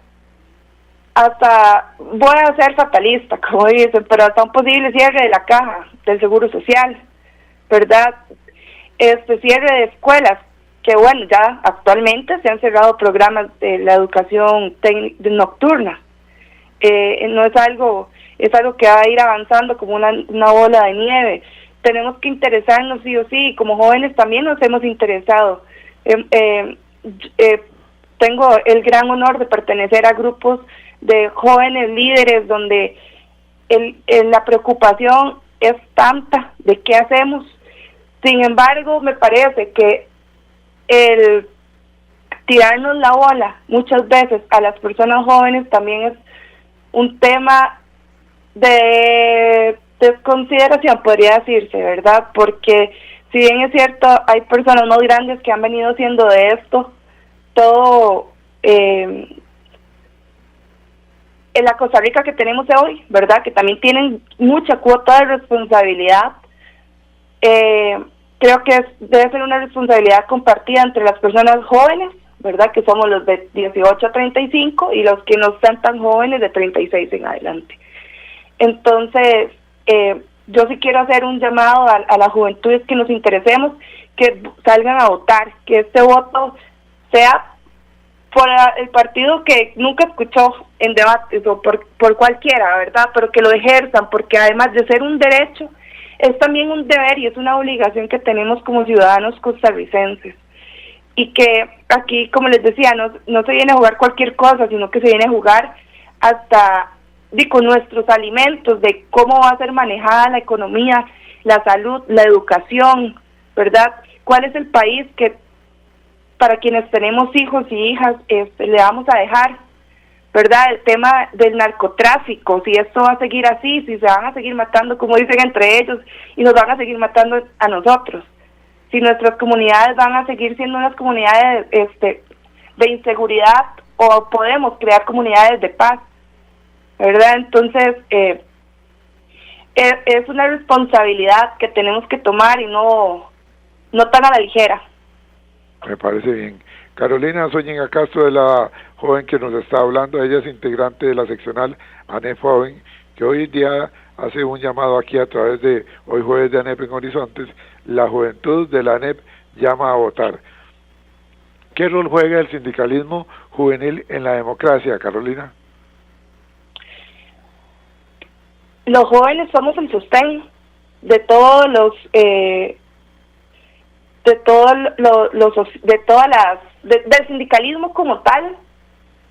hasta, voy a ser fatalista, como dicen, pero hasta un posible cierre de la caja del Seguro Social, ¿verdad? Cierre de escuelas, que bueno, ya actualmente se han cerrado programas de la educación nocturna. No es algo que va a ir avanzando como una bola de nieve. Tenemos que interesarnos sí o sí, y como jóvenes también nos hemos interesado. Tengo el gran honor de pertenecer a grupos de jóvenes líderes donde la preocupación es tanta de qué hacemos. Sin embargo, me parece que el tirarnos la bola muchas veces a las personas jóvenes también es un tema de desconsideración, podría decirse, ¿verdad? Porque si bien es cierto, hay personas más grandes que han venido haciendo de esto todo en la Costa Rica que tenemos hoy, ¿verdad? Que también tienen mucha cuota de responsabilidad. Creo que debe ser una responsabilidad compartida entre las personas jóvenes, ¿verdad? Que somos los de 18 a 35 y los que no están tan jóvenes de 36 en adelante. Entonces, yo sí quiero hacer un llamado a la juventud, es que nos interesemos, que salgan a votar, que este voto sea por el partido que nunca escuchó en debates o por cualquiera, ¿verdad? Pero que lo ejerzan, porque además de ser un derecho, es también un deber y es una obligación que tenemos como ciudadanos costarricenses. Y que aquí, como les decía, no se viene a jugar cualquier cosa, sino que se viene a jugar hasta con nuestros alimentos, de cómo va a ser manejada la economía, la salud, la educación, ¿verdad? ¿Cuál es el país que para quienes tenemos hijos y hijas le vamos a dejar? ¿Verdad? El tema del narcotráfico, si esto va a seguir así, si se van a seguir matando, como dicen entre ellos, y nos van a seguir matando a nosotros. si nuestras comunidades van a seguir siendo unas comunidades de inseguridad o podemos crear comunidades de paz, ¿verdad? Entonces, es una responsabilidad que tenemos que tomar y no tan a la ligera. Me parece bien. Carolina Zúñiga Castro es la joven que nos está hablando. Ella es integrante de la seccional ANEP Joven, que hoy día hace un llamado aquí a través de Hoy Jueves de ANEP en Horizontes. La juventud de la ANEP llama a votar. ¿Qué rol juega el sindicalismo juvenil en la democracia, Carolina? Los jóvenes somos el sostén de todos del sindicalismo como tal.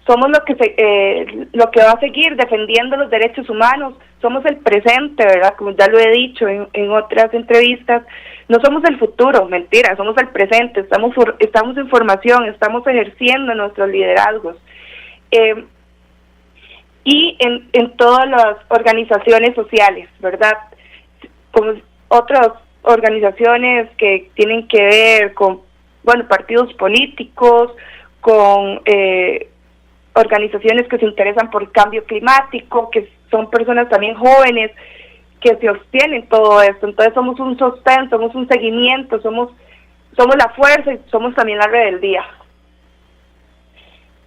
Somos lo que va a seguir defendiendo los derechos humanos. Somos el presente, ¿verdad? Como ya lo he dicho en otras entrevistas. No somos el futuro, mentira, somos el presente. Estamos en formación, estamos ejerciendo nuestros liderazgos. Y en todas las organizaciones sociales, ¿verdad? Como otras organizaciones que tienen que ver con, partidos políticos, con organizaciones que se interesan por el cambio climático, que son personas también jóvenes que se sostienen todo esto. Entonces somos un sostén, somos un seguimiento, somos la fuerza y somos también la rebeldía.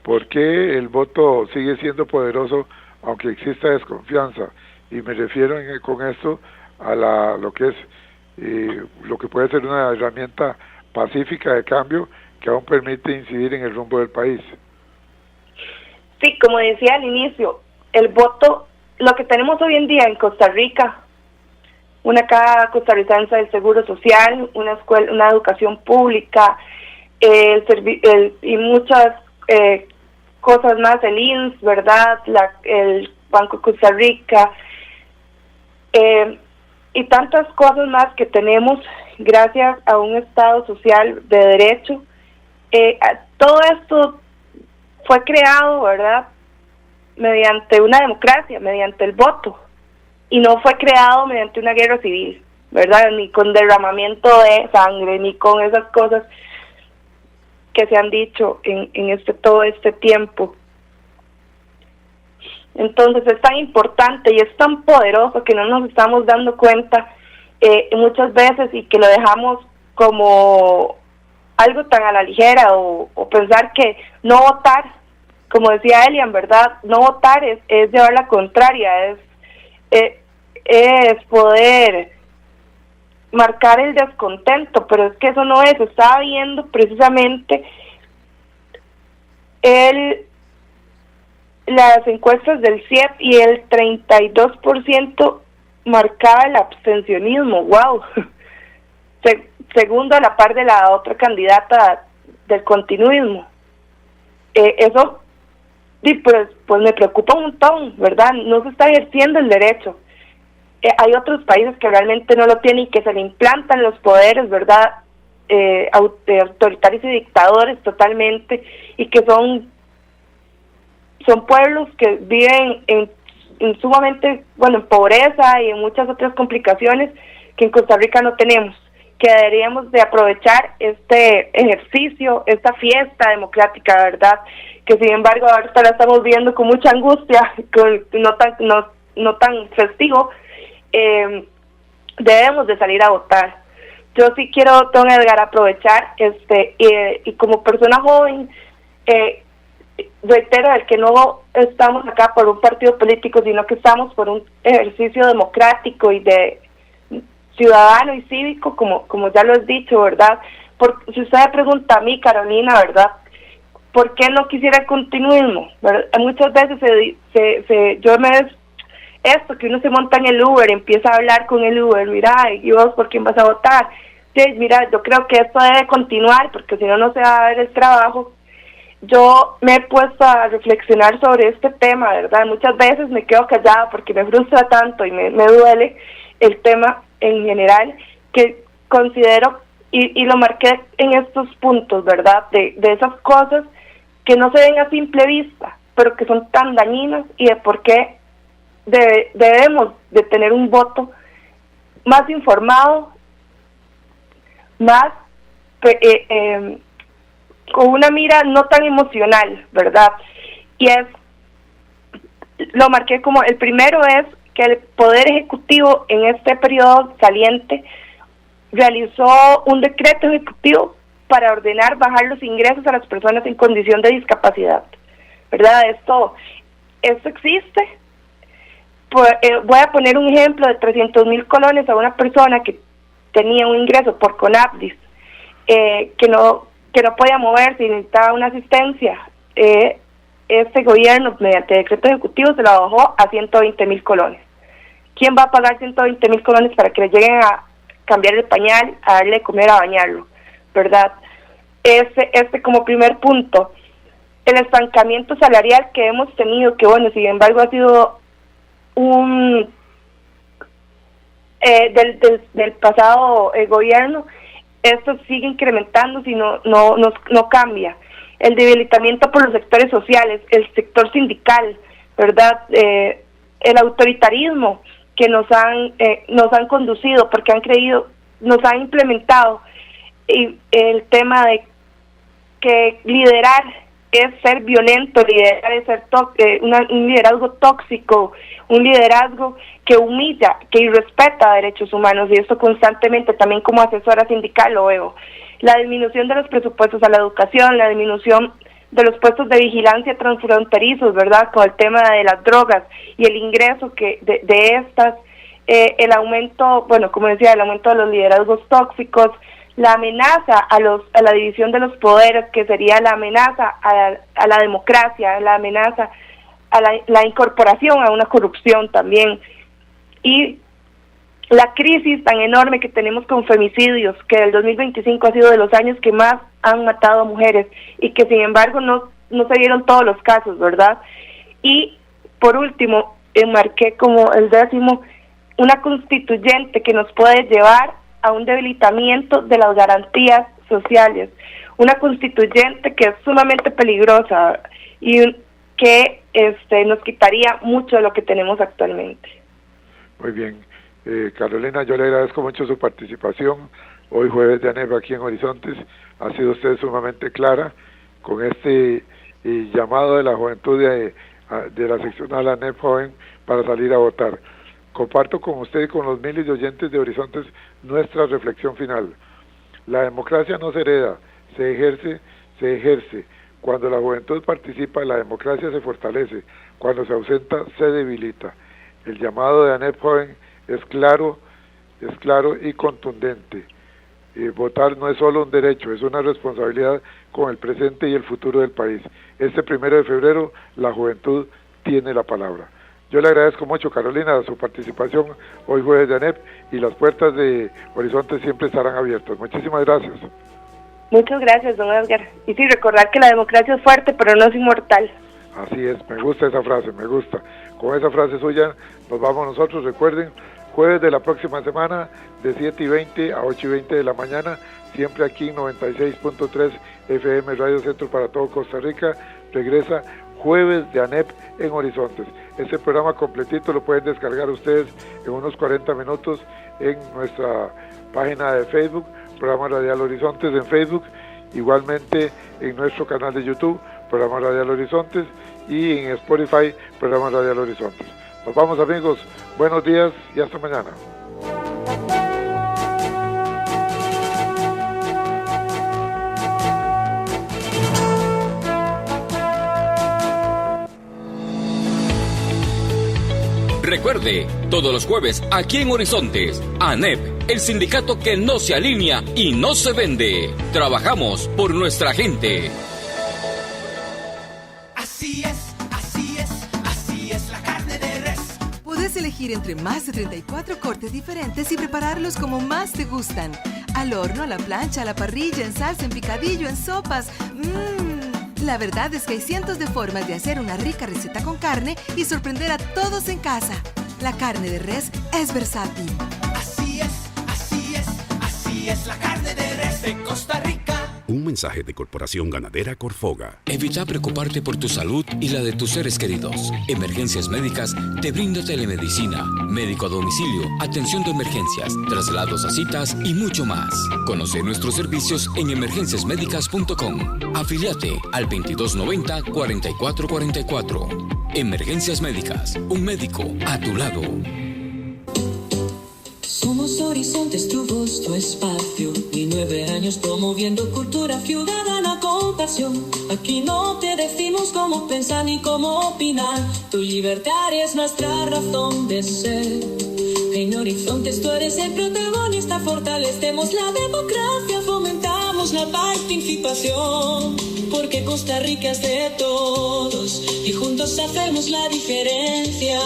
¿Por qué el voto sigue siendo poderoso aunque exista desconfianza? Y me refiero con esto a lo que puede ser una herramienta pacífica de cambio que aún permite incidir en el rumbo del país. Sí, como decía al inicio, el voto, lo que tenemos hoy en día en Costa Rica, una caja costarricense del Seguro Social, una escuela, una educación pública, y muchas cosas más, el INS, ¿verdad? El Banco de Costa Rica, y tantas cosas más que tenemos gracias a un Estado social de derecho. Todo esto fue creado, ¿verdad?, mediante una democracia, mediante el voto, y no fue creado mediante una guerra civil, ¿verdad?, ni con derramamiento de sangre, ni con esas cosas que se han dicho en todo este tiempo. Entonces es tan importante y es tan poderoso que no nos estamos dando cuenta muchas veces, y que lo dejamos como algo tan a la ligera, o pensar que no votar, como decía Elian, ¿verdad? No votar es llevar la contraria, es poder marcar el descontento, pero es que eso no es. Estaba viendo precisamente las encuestas del CIEP y el 32% marcaba el abstencionismo. ¡Wow! Segundo a la par de la otra candidata del continuismo. Eso pues me preocupa un montón, ¿verdad? No se está ejerciendo el derecho. Hay otros países que realmente no lo tienen y que se le implantan los poderes, ¿verdad? Autoritarios y dictadores totalmente, y que son pueblos que viven en sumamente, en pobreza y en muchas otras complicaciones que en Costa Rica no tenemos, que deberíamos de aprovechar este ejercicio, esta fiesta democrática, ¿verdad? Que sin embargo ahorita la estamos viendo con mucha angustia, no tan festivo. Debemos de salir a votar. Yo sí quiero, don Edgar, aprovechar y como persona joven, reitero el que no estamos acá por un partido político, sino que estamos por un ejercicio democrático y de ciudadano y cívico, como ya lo he dicho, ¿verdad? Si usted me pregunta a mí, Carolina, ¿verdad?, ¿por qué no quisiera el continuismo? ¿Verdad? Muchas veces esto que uno se monta en el Uber, empieza a hablar con el Uber, mira, ¿y vos por quién vas a votar? Sí, mira, yo creo que esto debe continuar, porque si no se va a ver el trabajo. Yo me he puesto a reflexionar sobre este tema, ¿verdad? Muchas veces me quedo callada porque me frustra tanto y me duele el tema en general, que considero, y lo marqué en estos puntos, ¿verdad?, de esas cosas que no se ven a simple vista, pero que son tan dañinas, y de por qué debemos de tener un voto más informado, más con una mira no tan emocional, ¿verdad? Y lo marqué como el primero es que el Poder Ejecutivo en este periodo saliente realizó un decreto ejecutivo para ordenar bajar los ingresos a las personas en condición de discapacidad, ¿verdad? Esto existe. Voy a poner un ejemplo de 300,000 colones a una persona que tenía un ingreso por CONAPDIS, que no podía moverse y necesitaba una asistencia. Este gobierno, mediante decreto ejecutivo, se la bajó a 120,000 colones. ¿Quién va a pagar 120,000 colones para que le lleguen a cambiar el pañal, a darle de comer, a bañarlo, ¿verdad? Como primer punto. El estancamiento salarial que hemos tenido, que bueno, sin embargo ha sido del pasado gobierno, esto sigue incrementando si no cambia. El debilitamiento por los sectores sociales, el sector sindical, ¿verdad? El autoritarismo que nos han conducido, porque nos han implementado, y el tema de que liderar es ser violento, liderar es ser un liderazgo tóxico, un liderazgo que humilla, que irrespeta derechos humanos, y esto constantemente también como asesora sindical lo veo. La disminución de los presupuestos a la educación, la disminución de los puestos de vigilancia transfronterizos, ¿verdad?, con el tema de las drogas y el ingreso de estas, el aumento, bueno, como decía, el aumento de los liderazgos tóxicos, la amenaza a la división de los poderes, que sería la amenaza a la democracia, la amenaza a la incorporación a una corrupción también, y la crisis tan enorme que tenemos con femicidios, que el 2025 ha sido de los años que más han matado a mujeres, y que sin embargo no se dieron todos los casos, ¿verdad? Y por último, marqué como el 10º, una constituyente que nos puede llevar a un debilitamiento de las garantías sociales, una constituyente que es sumamente peligrosa y que nos quitaría mucho de lo que tenemos actualmente. Muy bien, Carolina, yo le agradezco mucho su participación hoy jueves de ANEP aquí en Horizontes. Ha sido usted sumamente clara con este llamado de la juventud de la seccional ANEP Joven para salir a votar. Comparto con usted y con los miles de oyentes de Horizontes nuestra reflexión final. La democracia no se hereda, se ejerce. Cuando la juventud participa, la democracia se fortalece. Cuando se ausenta, se debilita. El llamado de ANEP Joven es claro y contundente. Votar no es solo un derecho, es una responsabilidad con el presente y el futuro del país. Este 1 de febrero, la juventud tiene la palabra. Yo le agradezco mucho, Carolina, su participación hoy jueves de ANEP, y las puertas de Horizonte siempre estarán abiertas. Muchísimas gracias. Muchas gracias, don Edgar. Y sí, recordar que la democracia es fuerte, pero no es inmortal. Así es, me gusta esa frase, me gusta. Con esa frase suya nos vamos nosotros. Recuerden, jueves de la próxima semana, de 7:20 a 8:20 de la mañana, siempre aquí en 96.3 FM Radio Centro para todo Costa Rica, regresa Jueves de ANEP en Horizontes. Este programa completito lo pueden descargar ustedes en unos 40 minutos en nuestra página de Facebook, Programa Radial Horizontes en Facebook, igualmente en nuestro canal de YouTube, Programa Radial Horizontes, y en Spotify, Programa Radial Horizontes. Nos vamos, amigos, buenos días y hasta mañana. Recuerde, todos los jueves aquí en Horizontes, ANEP, el sindicato que no se alinea y no se vende. Trabajamos por nuestra gente. Así es la carne de res. Puedes elegir entre más de 34 cortes diferentes y prepararlos como más te gustan. Al horno, a la plancha, a la parrilla, en salsa, en picadillo, en sopas. La verdad es que hay cientos de formas de hacer una rica receta con carne y sorprender a todos en casa. La carne de res es versátil. Así es la carne de res de Costa Rica. Un mensaje de Corporación Ganadera Corfoga. Evita preocuparte por tu salud y la de tus seres queridos. Emergencias Médicas te brinda telemedicina, médico a domicilio, atención de emergencias, traslados a citas y mucho más. Conoce nuestros servicios en emergenciasmedicas.com. Afíliate al 2290-4444. Emergencias Médicas, un médico a tu lado. Somos Horizontes, tu voz, tu espacio. Y 9 años promoviendo cultura ciudadana con pasión. Aquí no te decimos cómo pensar ni cómo opinar. Tu libertad es nuestra razón de ser. En Horizontes tú eres el protagonista. Fortalecemos la democracia, fomentamos la participación. Porque Costa Rica es de todos y juntos hacemos la diferencia.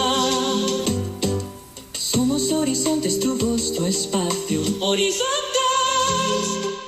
Somos Horizontes, tu voz, tu espacio. Horizontes.